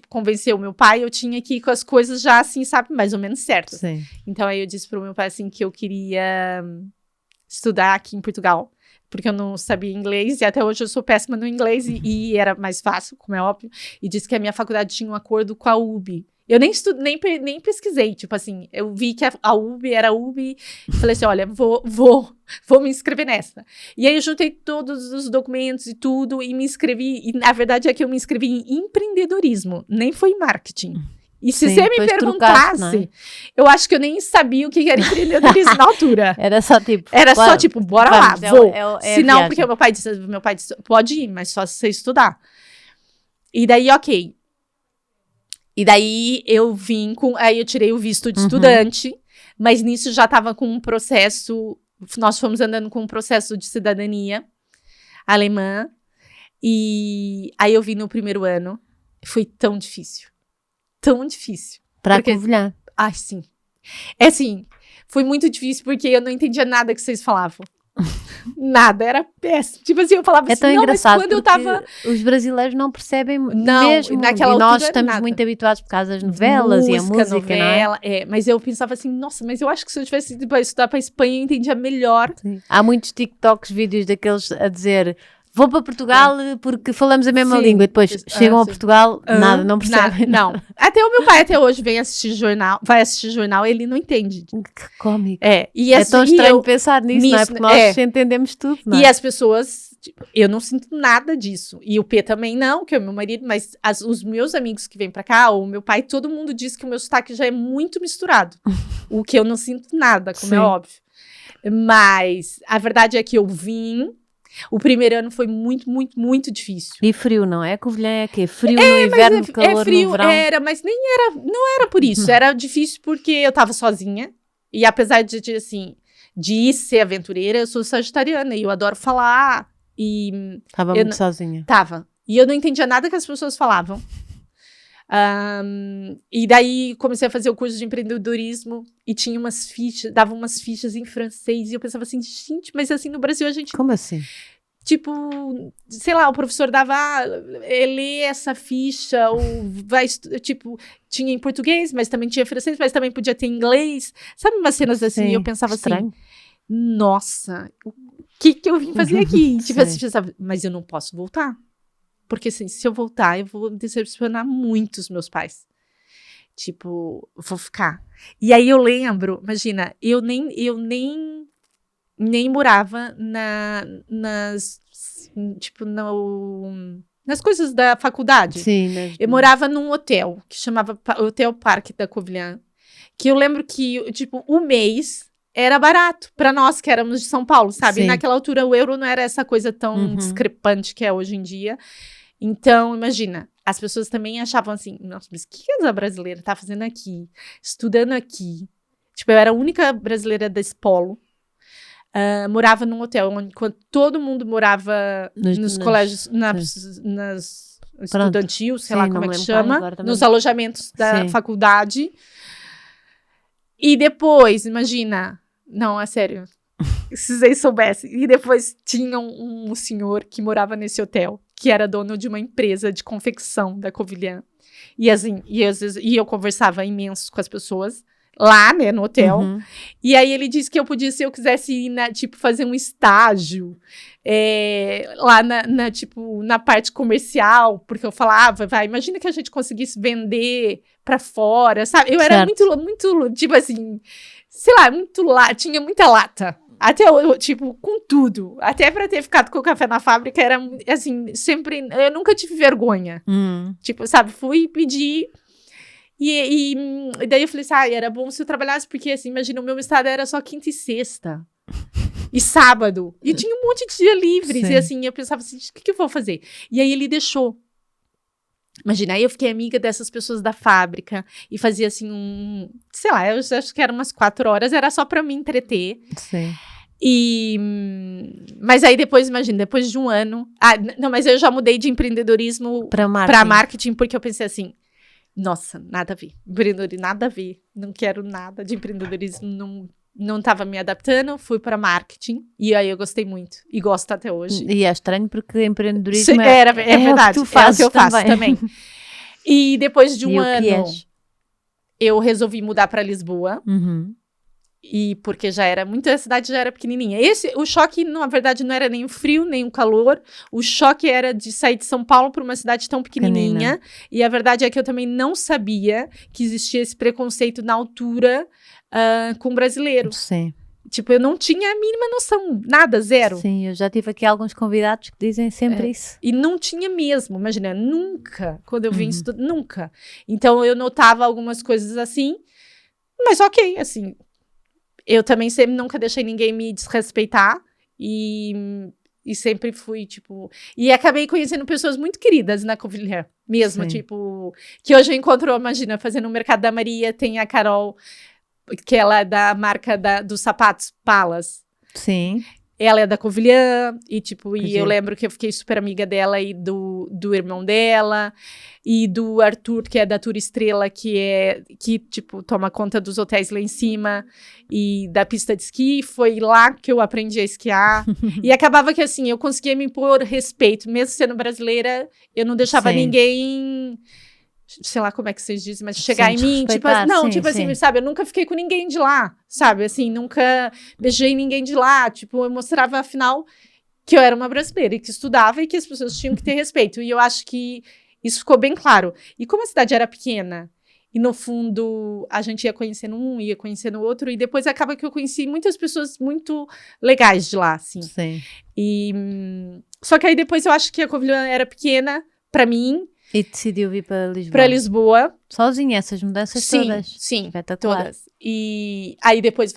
convencer o meu pai, eu tinha que ir com as coisas já, assim, sabe, mais ou menos certas. Sim. Então aí eu disse pro meu pai, assim, que eu queria estudar aqui em Portugal, porque eu não sabia inglês, e até hoje eu sou péssima no inglês, e era mais fácil, como é óbvio, e disse que a minha faculdade tinha um acordo com a UB. Eu nem pesquisei, tipo assim, eu vi que a UB era UB, e falei assim, olha, vou me inscrever nessa. E aí eu juntei todos os documentos e tudo, e me inscrevi, e na verdade é que eu me inscrevi em empreendedorismo, nem foi em marketing. E se você me perguntasse, eu acho que eu nem sabia o que era empreendedorismo na altura. Era só tipo, bora lá, vou. Se não, porque meu pai disse, pode ir, mas só se você estudar. E daí, ok. E daí eu aí eu tirei o visto de estudante, mas nisso já estava com um processo, nós fomos andando com um processo de cidadania alemã, e aí eu vim no primeiro ano, foi tão difícil. Para Covilhã. Ai, sim. É assim, foi muito difícil porque eu não entendia nada que vocês falavam. Nada, era péssimo. Tipo assim, eu falava assim, tão engraçado, mas quando eu tava... Os brasileiros não percebem mesmo. Naquela e nós altura, estamos muito habituados por causa das novelas e a música, novela, não é? Mas eu pensava assim, nossa, mas eu acho que se eu tivesse ido para estudar para a Espanha, eu entendia melhor. Sim. Há muitos TikToks, vídeos daqueles a dizer... Vou para Portugal porque falamos a mesma língua. E depois chegam a Portugal, nada, não percebem. Não. Até o meu pai até hoje vai assistir jornal, ele não entende. Que cómico. E é tão estranho pensar nisso, não é? Porque nós entendemos tudo, não é? E as pessoas, eu não sinto nada disso. E o P também não, que é o meu marido, mas os meus amigos que vêm para cá, ou o meu pai, todo mundo diz que o meu sotaque já é muito misturado. O que eu não sinto nada, como é óbvio. Mas a verdade é que eu vim... O primeiro ano foi muito, muito, muito difícil. E frio, não é? Covilhã é quê? Frio no inverno, calor frio, no verão? mas não era por isso. Era difícil porque eu tava sozinha. E apesar de ser aventureira, eu sou sagitariana e eu adoro falar. E Estava muito sozinha. Tava. E eu não entendia nada que as pessoas falavam. E daí comecei a fazer o curso de empreendedorismo e tinha umas fichas, dava umas fichas em francês e eu pensava assim, gente, mas assim no Brasil a gente... Como assim? Tipo, sei lá, o professor dava, lê essa ficha, ou vai, tipo, tinha em português, mas também tinha francês, mas também podia ter em inglês. Sabe umas cenas assim? Sim, Eu pensava estranho. assim, nossa, o que eu vim fazer aqui? Tipo assim, pensava, mas eu não posso voltar. Porque assim, se eu voltar, eu vou decepcionar muito os meus pais. Tipo, vou ficar. E aí eu lembro, imagina, eu nem morava nas coisas da faculdade. Sim, eu morava num hotel que chamava Hotel Parque da Covilhã, que eu lembro que, tipo, o mês era barato para nós que éramos de São Paulo, sabe? Sim. Naquela altura o euro não era essa coisa tão discrepante que é hoje em dia. Então, imagina, as pessoas também achavam assim, nossa, mas o que essa brasileira tá fazendo aqui? Estudando aqui. Tipo, eu era a única brasileira desse polo. Morava num hotel, enquanto todo mundo morava nos colégios, nas estudantil, sei lá como é que chama, nos alojamentos da faculdade. E depois, imagina, não, é sério, se vocês soubessem, e depois tinha um senhor que morava nesse hotel, que era dono de uma empresa de confecção da Covilhã. E assim, às vezes eu conversava imenso com as pessoas lá, né, no hotel. E aí ele disse que eu podia, se eu quisesse ir, tipo, fazer um estágio lá na parte comercial, porque eu falava, imagina que a gente conseguisse vender pra fora, sabe? Eu era muito, tipo assim, sei lá, tinha muita lata. Até eu, tipo, com tudo. Até pra ter ficado com o café na fábrica, era, assim, sempre... Eu nunca tive vergonha. Tipo, sabe, fui pedir... E daí eu falei assim, era bom se eu trabalhasse, porque, assim, imagina, o meu estado era só quinta e sexta. E sábado. E tinha um monte de dia livres. E, assim, eu pensava assim, o que eu vou fazer? E aí ele deixou. Imagina, aí eu fiquei amiga dessas pessoas da fábrica e fazia, assim, sei lá, eu acho que era umas 4 horas, era só pra me entreter. Sim. Mas aí depois, imagina, depois de um ano... não, mas eu já mudei de empreendedorismo pra marketing, porque eu pensei assim, nossa, nada a ver. Empreendedorismo, nada a ver. Não quero nada de empreendedorismo, não estava me adaptando, fui para marketing e aí eu gostei muito e gosto até hoje. E é estranho porque empreendedorismo é verdade, o que tu fazes, é o que eu faço também. E depois de um ano, eu resolvi mudar para Lisboa. E porque a cidade já era pequenininha. O choque, na verdade, não era nem o frio, nem o calor. O choque era de sair de São Paulo para uma cidade tão pequenininha. E a verdade é que eu também não sabia que existia esse preconceito na altura com brasileiro. Sim. Tipo, eu não tinha a mínima noção. Nada, zero. Sim, eu já tive aqui alguns convidados que dizem sempre isso. E não tinha mesmo. Imagina, nunca. Quando eu vim estudar, nunca. Então, eu notava algumas coisas assim. Mas ok, assim... Eu também nunca deixei ninguém me desrespeitar e sempre fui, tipo... E acabei conhecendo pessoas muito queridas na Covilhã, mesmo, tipo... Que hoje eu encontro, imagina, fazendo o Mercado da Maria, tem a Carol, que ela é da marca dos sapatos Palas. Sim. Ela é da Covilhã, e tipo, eu lembro que eu fiquei super amiga dela e do irmão dela, e do Arthur, que é da Tour Estrela, que tipo, toma conta dos hotéis lá em cima, e da pista de esqui. Foi lá que eu aprendi a esquiar. E acabava que, assim, eu conseguia me impor respeito, mesmo sendo brasileira, eu não deixava ninguém... sei lá como é que vocês dizem, mas chegar em mim, tipo, assim, sabe, eu nunca fiquei com ninguém de lá, sabe, assim, nunca beijei ninguém de lá, tipo, eu mostrava, afinal, que eu era uma brasileira e que estudava e que as pessoas tinham que ter respeito, e eu acho que isso ficou bem claro. E como a cidade era pequena, e no fundo, a gente ia conhecendo um, ia conhecendo o outro, e depois acaba que eu conheci muitas pessoas muito legais de lá, assim. Sim. Só que aí depois eu acho que a Covilhã era pequena pra mim. E decidiu vir para Lisboa. Para Lisboa. Sozinha, essas mudanças todas. Sim, espetacular. Todas. E aí depois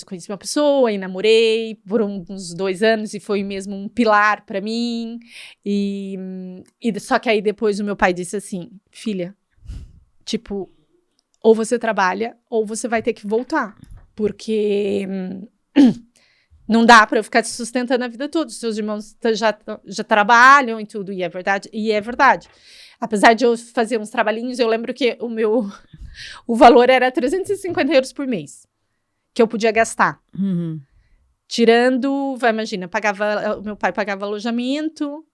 conheci uma pessoa e namorei por uns 2 anos e foi mesmo um pilar para mim. E só que aí depois o meu pai disse assim, filha, tipo, ou você trabalha ou você vai ter que voltar. Porque não dá para eu ficar te sustentando a vida toda. Os seus irmãos já trabalham e tudo, e é verdade. Apesar de eu fazer uns trabalhinhos, eu lembro que o valor era 350 euros por mês, que eu podia gastar. Tirando, imagina, meu pai pagava alojamento,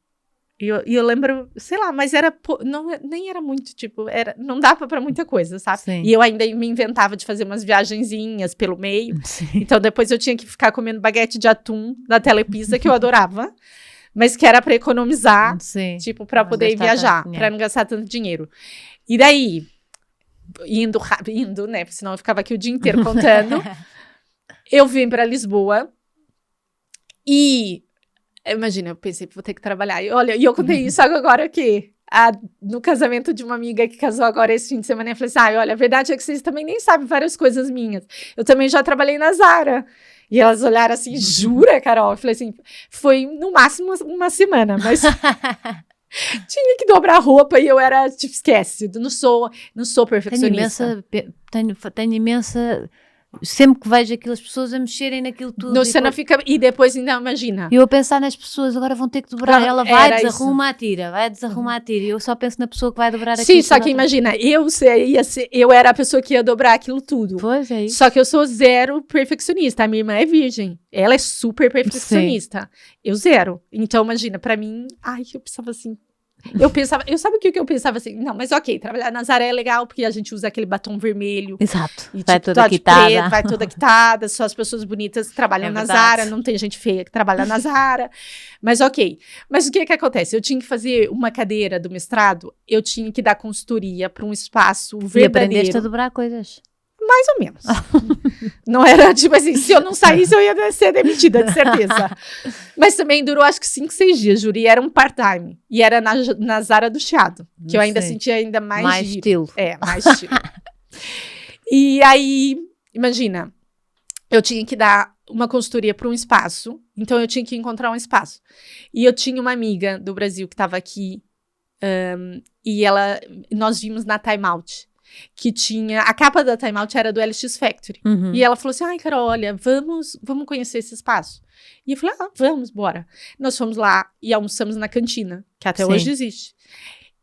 e eu lembro, sei lá, mas nem era muito, tipo, não dava pra muita coisa, sabe? Sim. E eu ainda me inventava de fazer umas viagenzinhas pelo meio. Sim. Então depois eu tinha que ficar comendo baguete de atum da Telepizza, que eu adorava, mas que era pra economizar, Sim. tipo, pra Não poder gastar viajar, tanto pra não gastar tanto dinheiro. E daí, indo, né, porque senão eu ficava aqui o dia inteiro contando, eu vim pra Lisboa e... Imagina, eu pensei, vou ter que trabalhar. E olha, eu contei isso agora que no casamento de uma amiga que casou agora esse fim de semana, eu falei assim, olha, a verdade é que vocês também nem sabem várias coisas minhas. Eu também já trabalhei na Zara. E elas olharam assim, jura, Carol? Eu falei assim, foi no máximo uma semana, mas tinha que dobrar a roupa e eu era, tipo, esquece, não sou perfeccionista. Tenho imensa... Sempre que vejo aquelas pessoas a mexerem naquilo tudo. E depois ainda imagina. E eu a pensar nas pessoas, agora vão ter que dobrar. Não, ela vai, era desarruma, atira. Vai, desarruma, atira. E eu só penso na pessoa que vai dobrar aquilo. Sim, só que imagina, eu era a pessoa que ia dobrar aquilo tudo. Pois é isso. Só que eu sou zero perfeccionista. A minha irmã é virgem. Ela é super perfeccionista. Sim. Eu zero. Então, imagina, pra mim, eu pensava assim. Sabe o que eu pensava assim? Não, mas ok, trabalhar na Zara é legal porque a gente usa aquele batom vermelho. Exato. E, vai tipo, toda quitada. Preto, vai toda quitada, só as pessoas bonitas trabalham na Zara, não tem gente feia que trabalha na Zara. Mas ok. Mas o que acontece? Eu tinha que fazer uma cadeira do mestrado, eu tinha que dar consultoria para um espaço verdadeiro. E aprendeste a dobrar coisas. Mais ou menos. Não era, tipo assim, se eu não saísse, eu ia ser demitida, de certeza. Mas também durou, acho que 5, 6 dias, juro. E era um part-time. E era na Zara do Chiado. Que eu ainda sentia ainda mais estilo. Mais estilo. E aí, imagina, eu tinha que dar uma consultoria para um espaço. Então, eu tinha que encontrar um espaço. E eu tinha uma amiga do Brasil que estava aqui. E nós vimos na Time Out. Que tinha... A capa da Time Out era do LX Factory. E ela falou assim, Carol, olha, vamos conhecer esse espaço. E eu falei, vamos, bora. Nós fomos lá e almoçamos na cantina, que até hoje existe.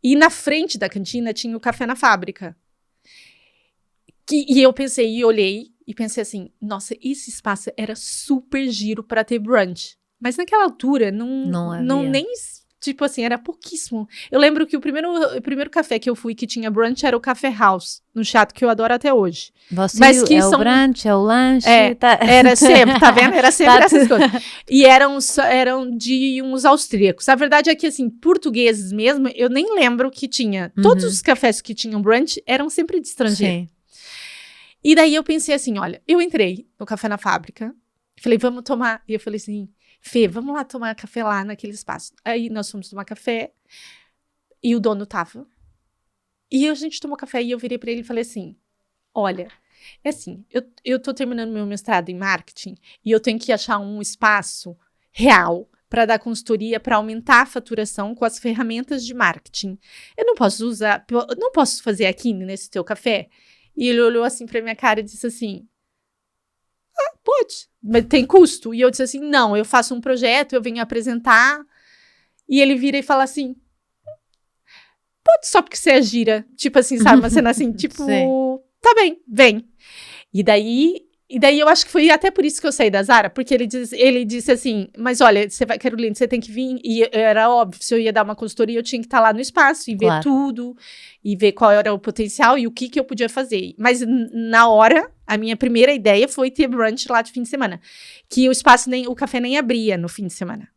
E na frente da cantina tinha o Café na Fábrica. E eu pensei, e olhei, e pensei assim, nossa, esse espaço era super giro para ter brunch. Mas naquela altura, não nem... Tipo assim, era pouquíssimo. Eu lembro que o primeiro café que eu fui que tinha brunch era o Café House, no Chato, que eu adoro até hoje. Mas que o brunch, é o lanche. Era sempre, tá vendo? Era sempre essas coisas. E eram de uns austríacos. A verdade é que, assim, portugueses mesmo, eu nem lembro que tinha. Todos os cafés que tinham brunch eram sempre de estrangeiro. Sim. E daí eu pensei assim, olha, eu entrei no Café na Fábrica, falei, vamos tomar. E eu falei assim... Fê, vamos lá tomar café lá naquele espaço. Aí nós fomos tomar café e o dono tava. E a gente tomou café e eu virei pra ele e falei assim, olha, é assim, eu tô terminando meu mestrado em marketing e eu tenho que achar um espaço real para dar consultoria, para aumentar a faturação com as ferramentas de marketing. Eu não posso fazer aqui nesse teu café? E ele olhou assim pra minha cara e disse assim, pode, mas tem custo. E eu disse assim, não, eu faço um projeto, eu venho apresentar. E ele vira e fala assim, pode só porque você é gira. Tipo assim, sabe, uma cena assim, tipo, tá bem, vem. E daí eu acho que foi até por isso que eu saí da Zara, porque ele disse assim, mas olha, Carolina, você tem que vir. E era óbvio, se eu ia dar uma consultoria, eu tinha que estar lá no espaço e ver tudo, e ver qual era o potencial e o que eu podia fazer. Mas na hora, a minha primeira ideia foi ter brunch lá de fim de semana, que o café nem abria no fim de semana.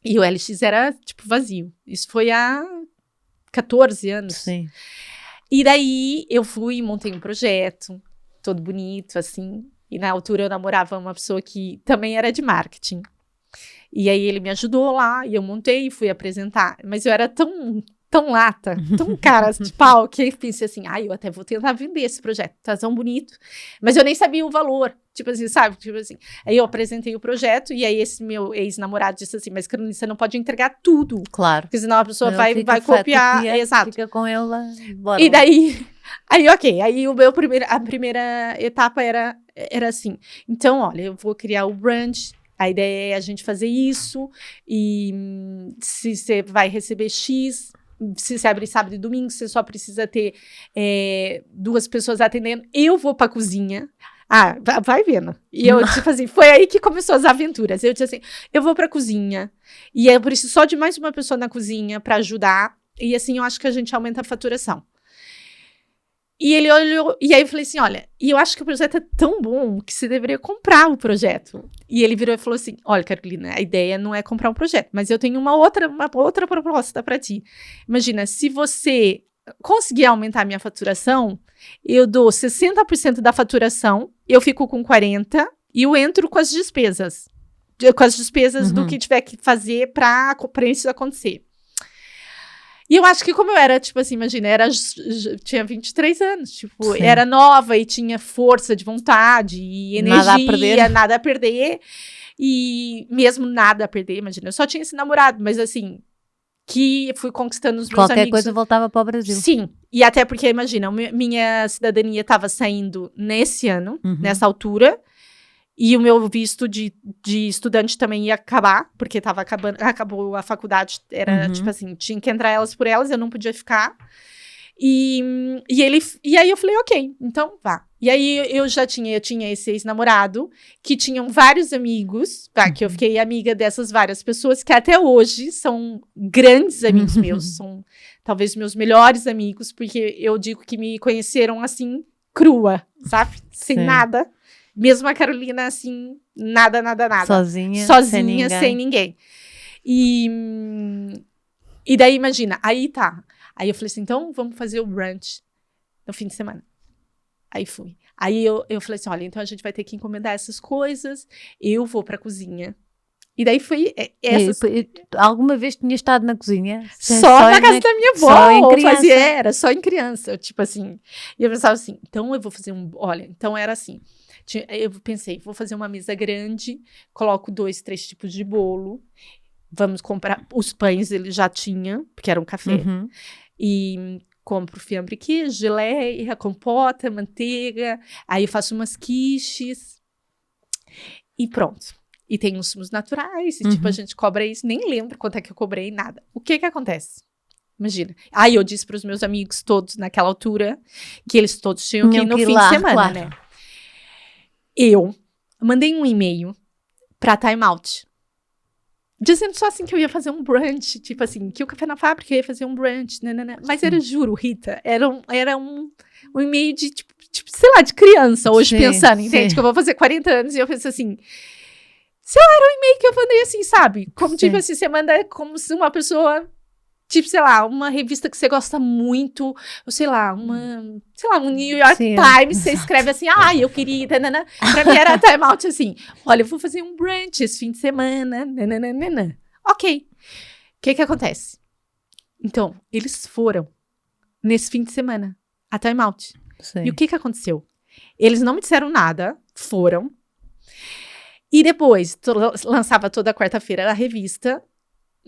E o LX era, tipo, vazio. Isso foi há 14 anos. Sim. E daí eu fui e montei um projeto, todo bonito, assim. E na altura eu namorava uma pessoa que também era de marketing. E aí ele me ajudou lá, e eu montei e fui apresentar. Mas eu era tão lata, tão cara de pau, que eu pensei assim, eu até vou tentar vender esse projeto, tá tão bonito. Mas eu nem sabia o valor, tipo assim, sabe? Tipo assim. Aí eu apresentei o projeto, e aí esse meu ex-namorado disse assim, mas Carolina, você não pode entregar tudo. Claro. Porque senão a pessoa vai copiar. Exato. Fica com ela, bora. E daí, Aí, ok. Aí, a primeira etapa era assim. Então, olha, eu vou criar o brunch. A ideia é a gente fazer isso. E se você vai receber X, se você abrir sábado e domingo, você só precisa ter 2 pessoas atendendo. Eu vou pra cozinha. Ah, vai vendo. E eu, tipo assim, foi aí que começou as aventuras. Eu disse assim, eu vou pra cozinha. E eu preciso só de mais uma pessoa na cozinha pra ajudar. E assim, eu acho que a gente aumenta a faturação. E ele olhou, e aí eu falei assim, olha, e eu acho que o projeto é tão bom que você deveria comprar o projeto. E ele virou e falou assim, olha, Carolina, a ideia não é comprar um projeto, mas eu tenho uma outra proposta para ti. Imagina, se você conseguir aumentar a minha faturação, eu dou 60% da faturação, eu fico com 40% e eu entro com as despesas. Com as despesas do que tiver que fazer para isso acontecer. E eu acho que como eu era, tipo assim, imagina, tinha 23 anos, tipo, Sim. era nova e tinha força de vontade e energia, nada a perder. E mesmo nada a perder, imagina, eu só tinha esse namorado, mas assim, que fui conquistando os meus amigos. Qualquer coisa voltava para o Brasil. Sim, e até porque, imagina, minha cidadania estava saindo nesse ano, nessa altura. E o meu visto de estudante também ia acabar, porque acabou a faculdade, era tipo assim, tinha que entrar elas por elas, eu não podia ficar. E aí eu falei, ok, então vá. E aí eu tinha esse ex-namorado, que tinham vários amigos, que eu fiquei amiga dessas várias pessoas, que até hoje são grandes amigos meus, são talvez meus melhores amigos, porque eu digo que me conheceram assim, crua, sabe? Sem nada. Mesmo a Carolina, assim, nada. Sozinha, sem ninguém. E daí, imagina, aí tá. Aí eu falei assim, então vamos fazer o brunch no fim de semana. Aí fui. Aí eu falei assim, olha, então a gente vai ter que encomendar essas coisas, eu vou pra cozinha. E daí foi alguma vez tinha estado na cozinha? Só na casa da minha avó. Só em criança? Era só em criança. Eu, tipo assim, e eu pensava assim, então eu vou fazer olha, então era assim. Eu pensei, vou fazer uma mesa grande, coloco 2, 3 tipos de bolo, vamos comprar, os pães ele já tinha, porque era um café, e compro fiambre, queijo, geleia, compota, manteiga, aí eu faço umas quiches, e pronto. E tem uns sumos naturais, e tipo, a gente cobra isso, nem lembro quanto é que eu cobrei, nada. O que acontece? Imagina. Aí eu disse para os meus amigos todos, naquela altura, que eles todos tinham que ir no fim de semana, né? Eu mandei um e-mail pra Time Out, dizendo só assim que eu ia fazer um brunch, tipo assim, que o Café na Fábrica ia fazer um brunch, nanana. Mas era, juro, Rita, era um e-mail de, tipo, sei lá, de criança, hoje pensando, entende? Que eu vou fazer 40 anos e eu penso assim, sei lá, era um e-mail que eu mandei assim, sabe? Como, tipo assim, você manda como se uma pessoa... Tipo, sei lá, uma revista que você gosta muito, ou sei lá, um New York Times, você escreve assim, eu queria, nanana. Pra mim era Time Out assim, olha, eu vou fazer um brunch esse fim de semana, nananana. Ok. O que acontece? Então, eles foram nesse fim de semana, a Time Out. E o que aconteceu? Eles não me disseram nada, foram. E depois, lançava toda quarta-feira a revista.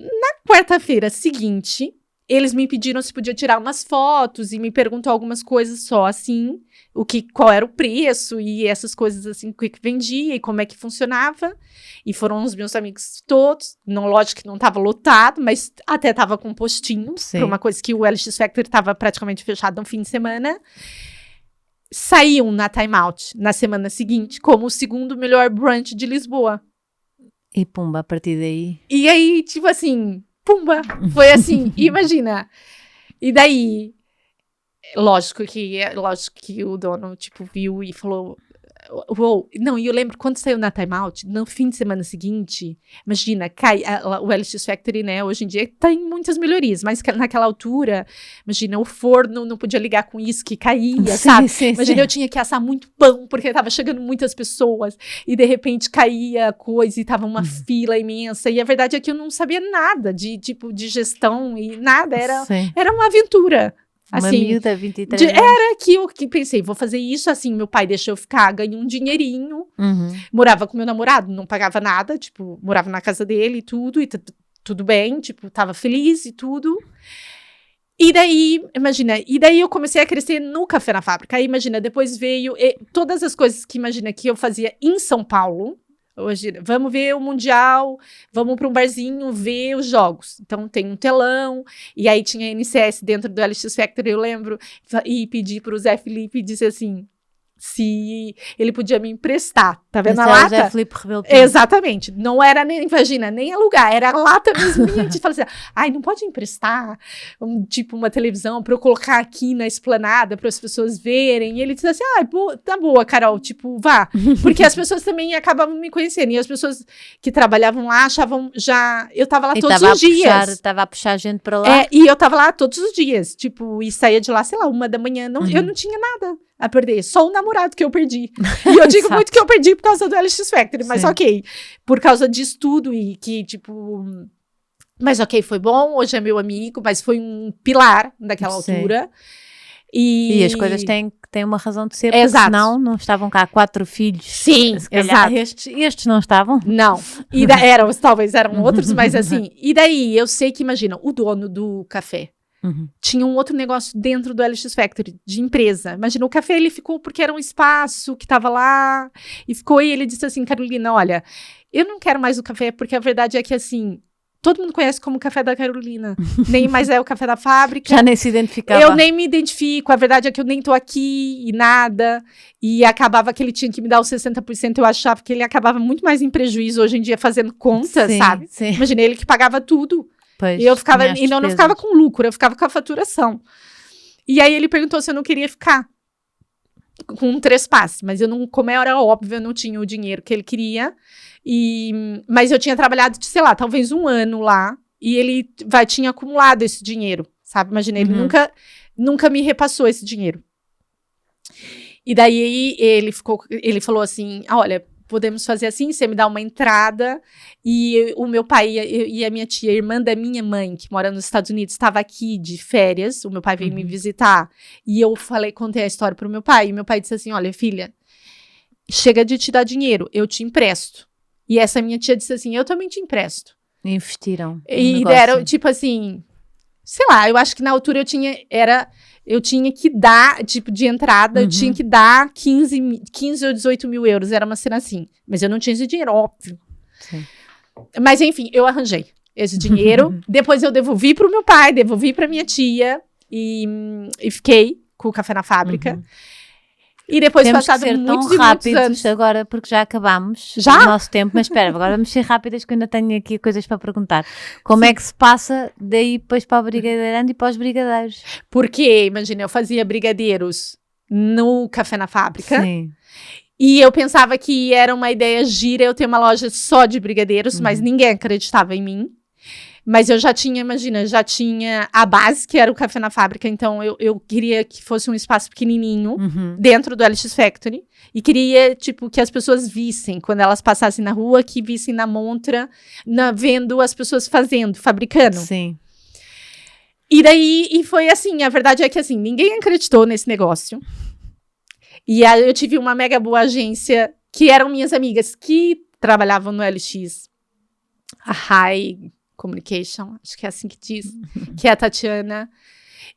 Na quarta-feira seguinte, eles me pediram se podia tirar umas fotos e me perguntou algumas coisas só assim, qual era o preço e essas coisas assim, o que vendia e como é que funcionava. E foram os meus amigos todos, lógico que não estava lotado, mas até estava com postinho, para uma coisa que o LX Factory estava praticamente fechado no fim de semana. Saíam na Time Out na semana seguinte como o segundo melhor brunch de Lisboa. E pumba, a partir daí... E aí, tipo assim, pumba, foi assim, imagina. E daí, lógico que o dono, tipo, viu e falou... Uou. Não, e eu lembro quando saiu na Time Out, no fim de semana seguinte, imagina, o LX Factory, né, hoje em dia tem muitas melhorias, mas naquela altura, imagina, o forno não podia ligar com isso que caía, sabe? Imagina, eu tinha que assar muito pão, porque tava chegando muitas pessoas, e de repente caía coisa, e tava uma fila imensa, e a verdade é que eu não sabia nada de gestão, e nada, era uma aventura. Uma assim, miúda, 23 anos. Era que eu pensei, vou fazer isso, assim, meu pai deixou eu ficar, ganhei um dinheirinho, morava com meu namorado, não pagava nada, tipo, morava na casa dele e tudo bem, tipo, tava feliz e tudo. E daí, imagina, eu comecei a crescer no Café na Fábrica. Aí, imagina, depois veio todas as coisas que, imagina, que eu fazia em São Paulo. Hoje, vamos ver o Mundial, vamos para um barzinho ver os jogos. Então, tem um telão, e aí tinha NCS dentro do LX Factory, eu lembro, e pedi para o Zé Felipe e disse assim, se ele podia me emprestar, tá vendo a lata? O Zé Felipe Rebelo. Exatamente, não era nem, imagina, nem alugar, era a lata mesmo. E a gente fala assim, ai, não pode emprestar tipo uma televisão para eu colocar aqui na esplanada para as pessoas verem? E ele disse assim, tá boa, Carol, tipo, vá. Porque as pessoas também acabavam me conhecendo, e as pessoas que trabalhavam lá achavam eu tava lá todos os dias. Estava a puxar gente para lá. E eu tava lá todos os dias, tipo, e saía de lá, sei lá, 1h da manhã, eu não tinha nada a perder, só o namorado que eu perdi. E eu digo muito que eu perdi por causa do LX Factory, mas ok, por causa de estudo e que, tipo... Mas ok, foi bom, hoje é meu amigo, mas foi um pilar naquela altura. E as coisas têm uma razão de ser, exato. Porque senão não estavam cá 4 filhos. Sim, exato. Estes não estavam? Não, talvez eram outros, mas assim, e daí eu sei que, imagina, o dono do café, tinha um outro negócio dentro do LX Factory, de empresa. Imagina, o café ele ficou porque era um espaço que tava lá, e ele disse assim, Carolina, olha, eu não quero mais o café, porque a verdade é que, assim, todo mundo conhece como Café da Carolina, nem mais é o Café da Fábrica. Já nem se identificava. Eu nem me identifico, a verdade é que eu nem tô aqui e nada, e acabava que ele tinha que me dar os 60%, eu achava que ele acabava muito mais em prejuízo hoje em dia fazendo conta, sabe? Sim. Imagina, ele que pagava tudo. Pois, e eu ficava, e não ficava com lucro, eu ficava com a faturação. E aí ele perguntou se eu não queria ficar com um trespasse, mas eu não, como era óbvio, eu não tinha o dinheiro que ele queria, mas eu tinha trabalhado, sei lá, talvez 1 ano lá, e ele tinha acumulado esse dinheiro, sabe? Imagina, ele nunca me repassou esse dinheiro. E daí ele falou assim, olha, podemos fazer assim, você me dá uma entrada, e o meu pai e a minha tia, a irmã da minha mãe, que mora nos Estados Unidos, estava aqui de férias, o meu pai veio me visitar, e eu contei a história pro meu pai, e meu pai disse assim, olha, filha, chega de te dar dinheiro, eu te empresto. E essa minha tia disse assim, eu também te empresto. E investiram. E deram, tipo assim, sei lá, eu acho que na altura eu tinha que dar, tipo, de entrada, eu tinha que dar 15 ou 18 mil euros, era uma cena assim. Mas eu não tinha esse dinheiro, óbvio. Sim. Mas, enfim, eu arranjei esse dinheiro. Depois eu devolvi pro meu pai, devolvi pra minha tia e fiquei com o Café na Fábrica. E depois, temos passado que ser muitos tão e muitos rápidos agora, porque já acabámos o nosso tempo. Mas espera, agora vamos ser rápidas, que eu ainda tenho aqui coisas para perguntar. Como é que se passa daí depois para o brigadeirando e para os brigadeiros? Porque, imagina, eu fazia brigadeiros no Café na Fábrica. Sim. E eu pensava que era uma ideia gira eu ter uma loja só de brigadeiros, mas ninguém acreditava em mim. Mas eu já tinha, imagina, a base, que era o Café na Fábrica, então eu queria que fosse um espaço pequenininho, dentro do LX Factory, e queria, tipo, que as pessoas vissem, quando elas passassem na rua, que vissem na montra, vendo as pessoas fabricando. Sim. E daí, foi assim, a verdade é que, assim, ninguém acreditou nesse negócio. E aí eu tive uma mega boa agência, que eram minhas amigas, que trabalhavam no LX, a High Communication, acho que é assim que diz, que é a Tatiana,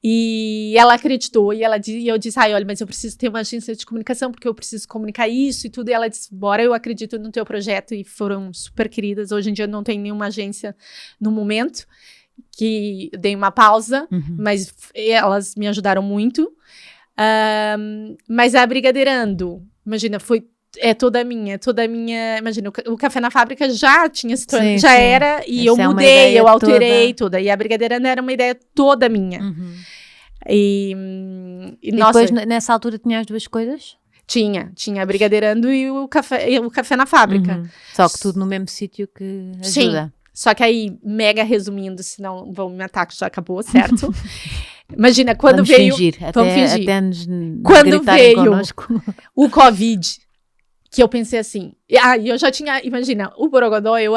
e ela acreditou, e eu disse, olha, mas eu preciso ter uma agência de comunicação, porque eu preciso comunicar isso e tudo, e ela disse, bora, eu acredito no teu projeto, e foram super queridas. Hoje em dia eu não tenho nenhuma agência no momento, que eu dei uma pausa, mas elas me ajudaram muito, mas a Brigadeirando, imagina, é toda minha, imagina, o Café na Fábrica já tinha se tornado, era, e eu mudei, eu alterei toda, e a Brigadeirando era uma ideia toda minha. E nossa, depois, nessa altura, tinha as duas coisas? Tinha a Brigadeirando e o Café na Fábrica. Só que tudo no mesmo sítio que ajuda. Sim, só que aí, mega resumindo, senão vão me matar que já acabou, certo? Imagina, quando veio... Vamos fingir. Até nos quando veio connosco. O Covid, que eu pensei assim... E eu já tinha... Imagina, o Borogodó eu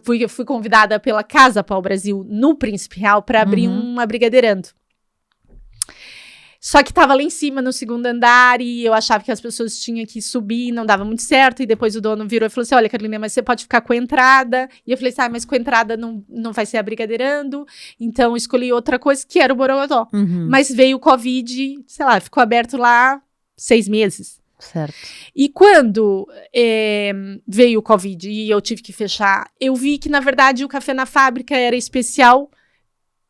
fui convidada pela Casa Pau Brasil, no Príncipe Real, para abrir uma Brigadeirando. Só que tava lá em cima, no segundo andar, e eu achava que as pessoas tinham que subir, não dava muito certo, e depois o dono virou e falou assim, olha, Carolina, mas você pode ficar com a entrada, e eu falei assim, mas com a entrada não vai ser a Brigadeirando, então eu escolhi outra coisa, que era o Borogodó. Mas veio o Covid, sei lá, ficou aberto lá 6 meses. Certo. E quando veio o Covid e eu tive que fechar, eu vi que, na verdade, o Café na Fábrica era especial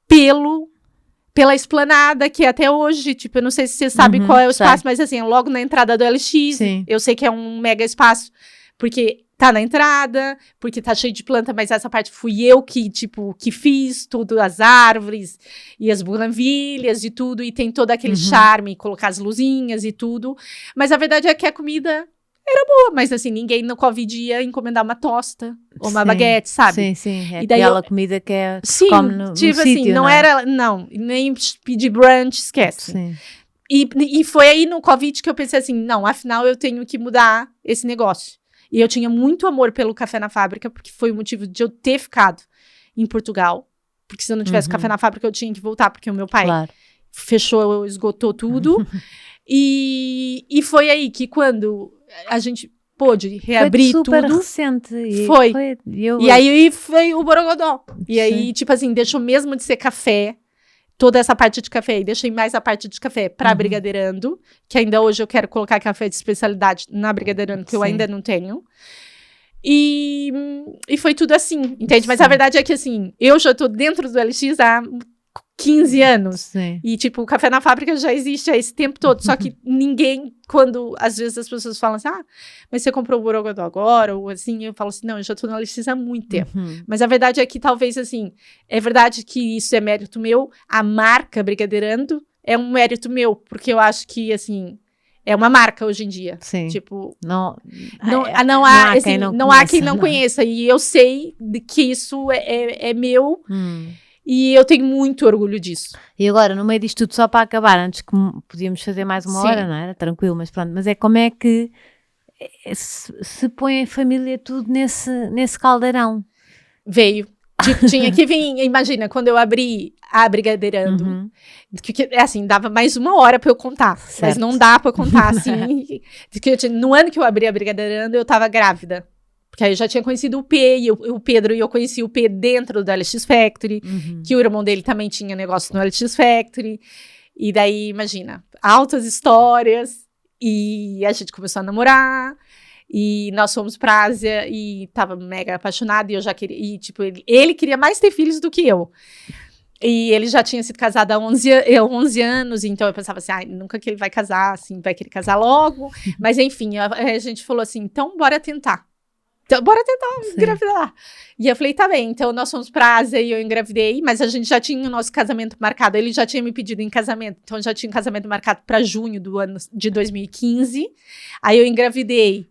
pela esplanada, que até hoje, tipo, eu não sei se você sabe qual é o espaço, mas assim, logo na entrada do LX, Sim. eu sei que é um mega espaço, porque tá na entrada, porque tá cheio de planta, mas essa parte fui eu que fiz tudo, as árvores e as buganvílias e tudo, e tem todo aquele charme, colocar as luzinhas e tudo, mas a verdade é que a comida era boa, mas assim, ninguém no Covid ia encomendar uma tosta ou uma baguete, sabe? Sim, sim, é e daí aquela comida que se sim, come no tipo assim, sítio, não era, não, nem pedir brunch, esquece. Sim. E foi aí no Covid que eu pensei assim, não, afinal eu tenho que mudar esse negócio. E eu tinha muito amor pelo Café na Fábrica, porque foi o motivo de eu ter ficado em Portugal. Porque se eu não tivesse Café na Fábrica, eu tinha que voltar, porque o meu pai fechou, esgotou tudo. E foi aí que quando a gente pôde reabrir foi super tudo. Recente. E aí foi o Borogodó. E aí, tipo assim, deixou mesmo de ser café, toda essa parte de café, e deixei mais a parte de café pra Brigadeirando, que ainda hoje eu quero colocar café de especialidade na Brigadeirando, que eu ainda não tenho. E foi tudo assim, entende? Mas a verdade é que, assim, eu já tô dentro do LX há 15 anos. Sim. E, tipo, o Café na Fábrica já existe há esse tempo todo. Só que ninguém, quando, às vezes, as pessoas falam assim, mas você comprou o Borogodó agora? Ou assim, eu falo assim, não, eu já tô no LX há muito tempo. Mas a verdade é que, talvez, assim, é verdade que isso é mérito meu. A marca Brigadeirando é um mérito meu. Porque eu acho que, assim, é uma marca hoje em dia. Sim. Tipo, não há quem não conheça. E eu sei que isso é meu. E eu tenho muito orgulho disso. E agora, no meio disto tudo, só para acabar, antes que podíamos fazer mais uma hora, não era? Tranquilo, mas pronto. Mas é como é que se põe a família tudo nesse caldeirão? Veio. Tipo, tinha que vir, imagina, quando eu abri a Brigadeirando, que assim, dava mais uma hora pra eu contar, mas não dá pra eu contar, assim, no ano que eu abri a Brigadeirando, eu tava grávida, porque aí eu já tinha conhecido o P, e o Pedro, e eu conheci o P dentro do LX Factory, que o irmão dele também tinha negócio no LX Factory, e daí, imagina, altas histórias, e a gente começou a namorar, e nós fomos pra Ásia e tava mega apaixonado, e eu já queria, e tipo, ele queria mais ter filhos do que eu. E ele já tinha sido casado há 11 anos, então eu pensava assim, nunca que ele vai casar, assim, vai querer casar logo. Mas enfim, a gente falou assim, então bora tentar. Então, bora tentar engravidar. E eu falei, tá bem, então nós fomos pra Ásia e eu engravidei, mas a gente já tinha o nosso casamento marcado, ele já tinha me pedido em casamento, então já tinha um casamento marcado pra junho do ano de 2015. Aí eu engravidei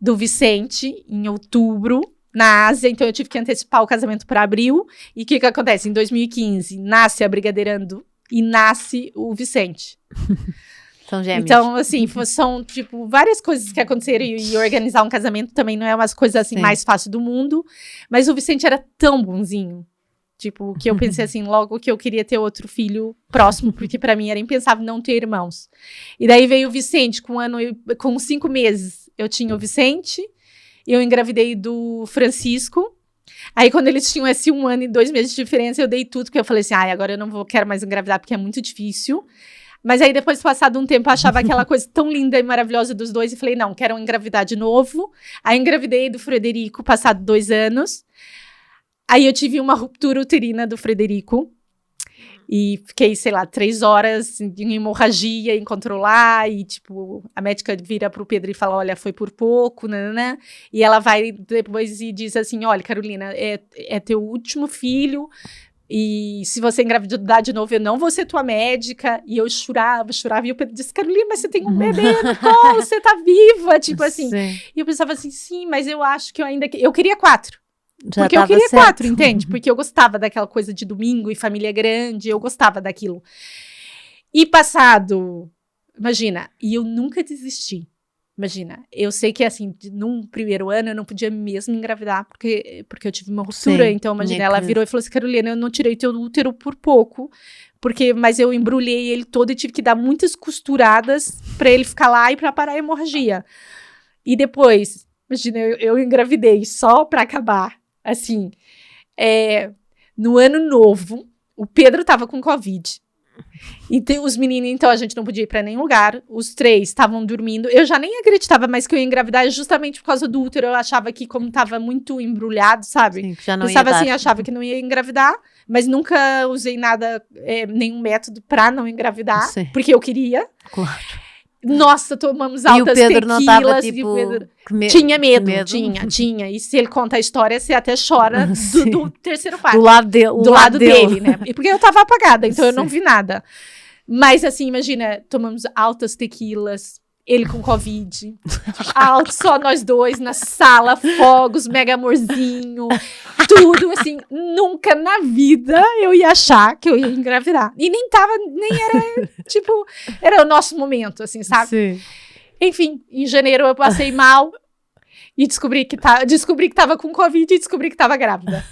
do Vicente, em outubro, na Ásia, então eu tive que antecipar o casamento para abril, e o que acontece? Em 2015, nasce a Brigadeirando e nasce o Vicente. São gêmeos. Então, assim, são, tipo, várias coisas que aconteceram, e organizar um casamento também não é uma coisa, assim, mais fácil do mundo, mas o Vicente era tão bonzinho, tipo, que eu pensei assim, logo que eu queria ter outro filho próximo, porque para mim era impensável não ter irmãos. E daí veio o Vicente, com 5 meses, eu tinha o Vicente, eu engravidei do Francisco. Aí, quando eles tinham esse 1 ano e 2 meses de diferença, eu dei tudo, porque eu falei assim, agora eu não quero mais engravidar, porque é muito difícil. Mas aí, depois, passado um tempo, eu achava aquela coisa tão linda e maravilhosa dos dois, e falei, não, quero engravidar de novo. Aí, engravidei do Frederico, passado 2 anos. Aí, eu tive uma ruptura uterina do Frederico. E fiquei, sei lá, 3 horas em hemorragia, em controlar, e, tipo, a médica vira pro Pedro e fala, olha, foi por pouco, nananã. E ela vai depois e diz assim, olha, Carolina, é teu último filho, e se você engravidar de novo, eu não vou ser tua médica. E eu chorava, e o Pedro disse, Carolina, mas você tem um bebê no colo, você tá viva, tipo assim. E eu pensava assim, sim, mas eu acho que eu queria 4. Porque eu queria 4, entende? Porque eu gostava daquela coisa de domingo e família grande, eu gostava daquilo. E passado, imagina, e eu nunca desisti. Imagina, eu sei que, assim, num primeiro ano eu não podia mesmo engravidar, porque eu tive uma ruptura. Sim, Então, imagina, tinha ela que- virou e falou assim, Carolina, eu não tirei teu útero por pouco, mas eu embrulhei ele todo e tive que dar muitas costuradas pra ele ficar lá e pra parar a hemorragia. E depois, imagina, eu engravidei só pra acabar, assim, no ano novo, o Pedro tava com Covid. E os meninos, então, a gente não podia ir pra nenhum lugar. Os 3 estavam dormindo. Eu já nem acreditava mais que eu ia engravidar, justamente por causa do útero. Eu achava que, como tava muito embrulhado, sabe? Sim, que já não Pensava ia assim, dar. achava que não ia engravidar, mas nunca usei nada, nenhum método pra não engravidar, Sim. porque eu queria. Claro. Nossa, tomamos E altas o Pedro não estava tequilas. E tipo. o Pedro... que Tinha medo, medo. tinha. E se ele conta a história, você até chora Sim. do terceiro parto. Do lado dele. Do lado dele, né? E porque eu tava apagada, então eu não Sim. vi nada. Mas assim, imagina, tomamos altas tequilas, ele com Covid, alto, só nós dois na sala, fogos, mega amorzinho, tudo assim. Nunca na vida eu ia achar que eu ia engravidar. E nem era, tipo, era o nosso momento, assim, sabe? Sim. Enfim, em janeiro eu passei mal e descobri que tava com Covid e descobri que tava grávida.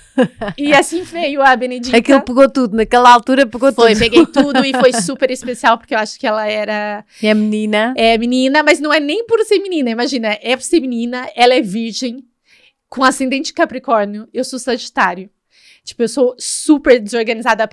E assim veio a Benedita. Aquilo pegou tudo, naquela altura pegou tudo. Peguei tudo e foi super especial, porque eu acho que ela era... E a menina. É menina, mas não é nem por ser menina, imagina, é por ser menina, ela é virgem, com ascendente Capricórnio, eu sou Sagitário. Tipo, eu sou super desorganizada,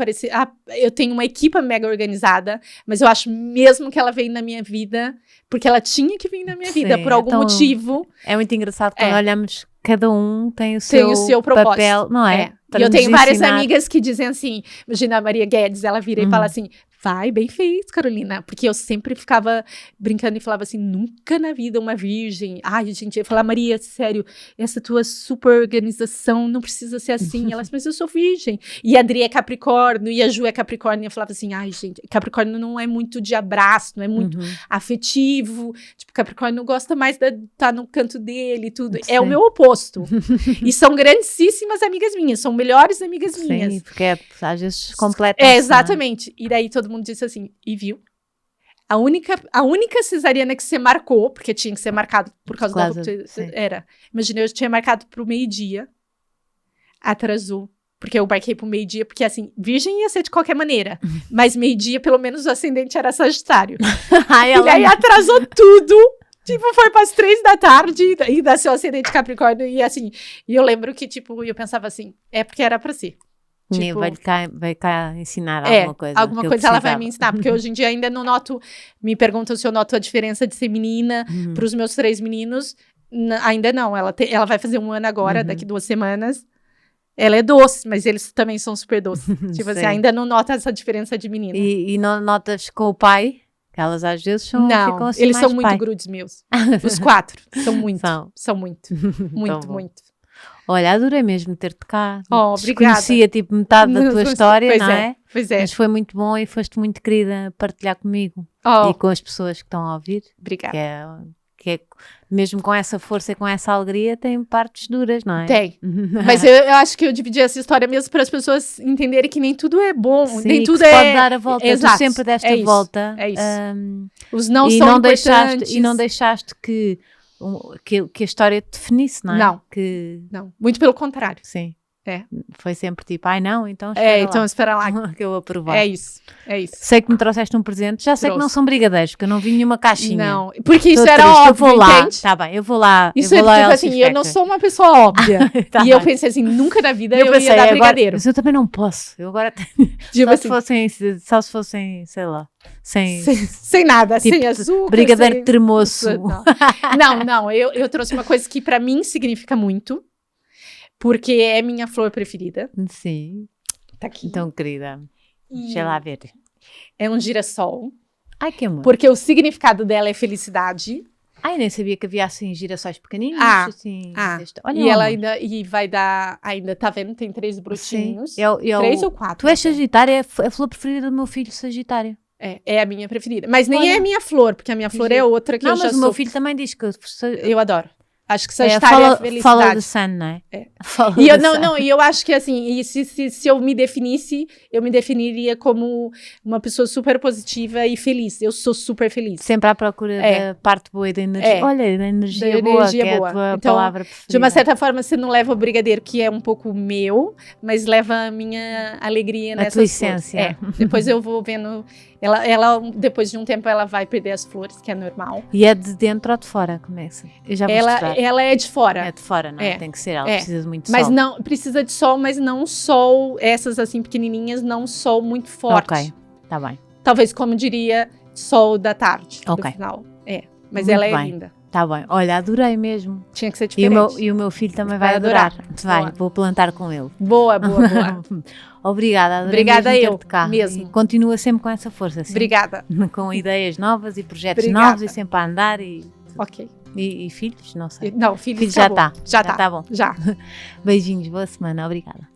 eu tenho uma equipe mega organizada, mas eu acho mesmo que ela veio na minha vida, porque ela tinha que vir na minha vida, Sim, por algum então, motivo. É muito engraçado quando É. olhamos, cada um tem o Tem o seu propósito. papel, não é? E eu Para tenho nos várias ensinar. amigas que dizem assim, imagina a Maria Guedes, ela vira e fala assim, vai, bem feito, Carolina, porque eu sempre ficava brincando e falava assim, nunca na vida uma virgem. Ai, gente, eu ia falar, Maria, sério, essa tua super organização não precisa ser assim. Elas, mas eu sou virgem. E a Adri é Capricórnio, e a Ju é Capricórnio, e eu falava assim, ai, gente, Capricórnio não é muito de abraço, não é muito afetivo, tipo, Capricórnio gosta mais de estar no canto dele e tudo. É o Sim. meu oposto. E são grandíssimas amigas minhas, são melhores amigas minhas. Sim, porque às vezes completam. Exatamente. E daí todo mundo disse assim, e viu? A única cesariana que você marcou, porque tinha que ser marcado por causa da ruptura, sim. era. Imagina, eu tinha marcado pro meio-dia, atrasou. Porque eu marquei pro meio-dia, porque assim, virgem ia ser de qualquer maneira. Mas meio-dia, pelo menos, o ascendente era Sagitário. E aí atrasou tudo. Tipo, foi pras 3 da tarde e nasceu o ascendente Capricórnio. E assim, e eu lembro que, tipo, eu pensava assim, é porque era pra ser. Tipo, vai cá ensinar alguma coisa. Alguma que eu coisa ela vai precisava. me ensinar, porque hoje em dia ainda não noto. Me perguntam se eu noto a diferença de ser menina para os meus 3 meninos. Ainda não. Ela vai fazer 1 ano agora, daqui 2 semanas. Ela é doce, mas eles também são super doces. Tipo assim, Sim. ainda não nota essa diferença de menina. E não notas com o pai? Que elas às vezes ficam Não, assim eles mais são muito pai. grudes meus. Os 4 são muito. São. Muito. Muito, bom. muito. Olha, adorei mesmo ter-te cá. Oh, obrigada. Desconhecia tipo metade da tua história, Pois não é, é? Pois é. Mas foi muito bom e foste muito querida a partilhar comigo Oh, e com as pessoas que estão a ouvir. obrigada. Que é, mesmo com essa força e com essa alegria, tem partes duras, não é? Tem. Mas eu acho que eu dividi essa história mesmo para as pessoas entenderem que nem tudo é bom, Sim, nem que tudo se é... pode dar a volta. Exato, Tu sempre deste é a isso, volta. é isso. hum, Os não e são não importantes. E não deixaste que a história te definisse, não é? Não. Que, Não, muito pelo contrário. sim. É. Foi sempre tipo, ai não, então espera Então lá. espera lá. que eu vou provar. É isso. Sei que me trouxeste um presente, já sei que não Trouxe. são brigadeiros, porque eu não vi nenhuma caixinha. Não, porque isso Tô era triste, óbvio, eu vou lá, entende? tá bem, eu vou lá. Isso eu é vou lá tipo ao assim, X eu não Factor. sou uma pessoa óbvia. Tá E eu bem. pensei assim, nunca na vida Eu eu pensei, ia dar agora, brigadeiro. mas eu também não posso. Eu agora Tipo assim, só se fossem, sei lá, sem sem nada, tipo, sem açúcar. brigadeiro sem... tremoço. Não, eu trouxe uma coisa que pra mim significa muito, porque é minha flor preferida. Sim, Tá aqui. então querida, E deixa lá ver. é um girassol, Ai que amor. porque o significado dela é felicidade. Ai, nem sabia que havia assim girassóis pequeninos. Ah, assim, ah. Olha, E ela amor. vai dar, ainda tá vendo, tem 3 brotinhos. Sim. 3 3 ou 4. Tu és Sagitária, é a flor preferida do meu filho, Sagitário. É a minha preferida. Mas nem Olha. é a minha flor, porque a minha flor é outra que Não, eu já mas o sou. meu filho também diz que Eu adoro. Acho que Sagitário é a Follow the felicidade. sun, não é? É. Follow E eu, the sun. e eu acho que assim, e se eu me definisse, eu me definiria como uma pessoa super positiva e feliz. Eu sou super feliz. Sempre à procura da parte boa e da energia. Olha, da energia boa, que é a tua então, palavra preferida. De uma certa forma, você não leva o brigadeiro, que é um pouco meu, mas leva a minha alegria nessas tua essência. flores. Depois eu vou vendo... Ela, depois de um tempo, ela vai perder as flores, que é normal. E é de dentro ou de fora? Começa. Eu já vou estudar. Ela é de fora. É de fora, não é? Tem que ser. Ela precisa de muito mas sol. Não, precisa de sol, mas não sol, essas assim pequenininhas, não sol muito forte. Ok, tá bem. Talvez, como diria, sol da tarde, no final. Mas muito ela é bem. linda. Tá bem. Olha, adorei mesmo. Tinha que ser diferente. E o meu filho também vai adorar. Vai, vou plantar com ele. Boa, boa, boa. Obrigada, adorei. Obrigada mesmo eu, ter-te cá. mesmo. E continua sempre com essa força. Assim, Obrigada. Com ideias novas e projetos Obrigada. novos e sempre a andar e... Ok. E filhos? Não sei. Não, filhos já está. Já tá bom. Já. Beijinhos, boa semana. Obrigada.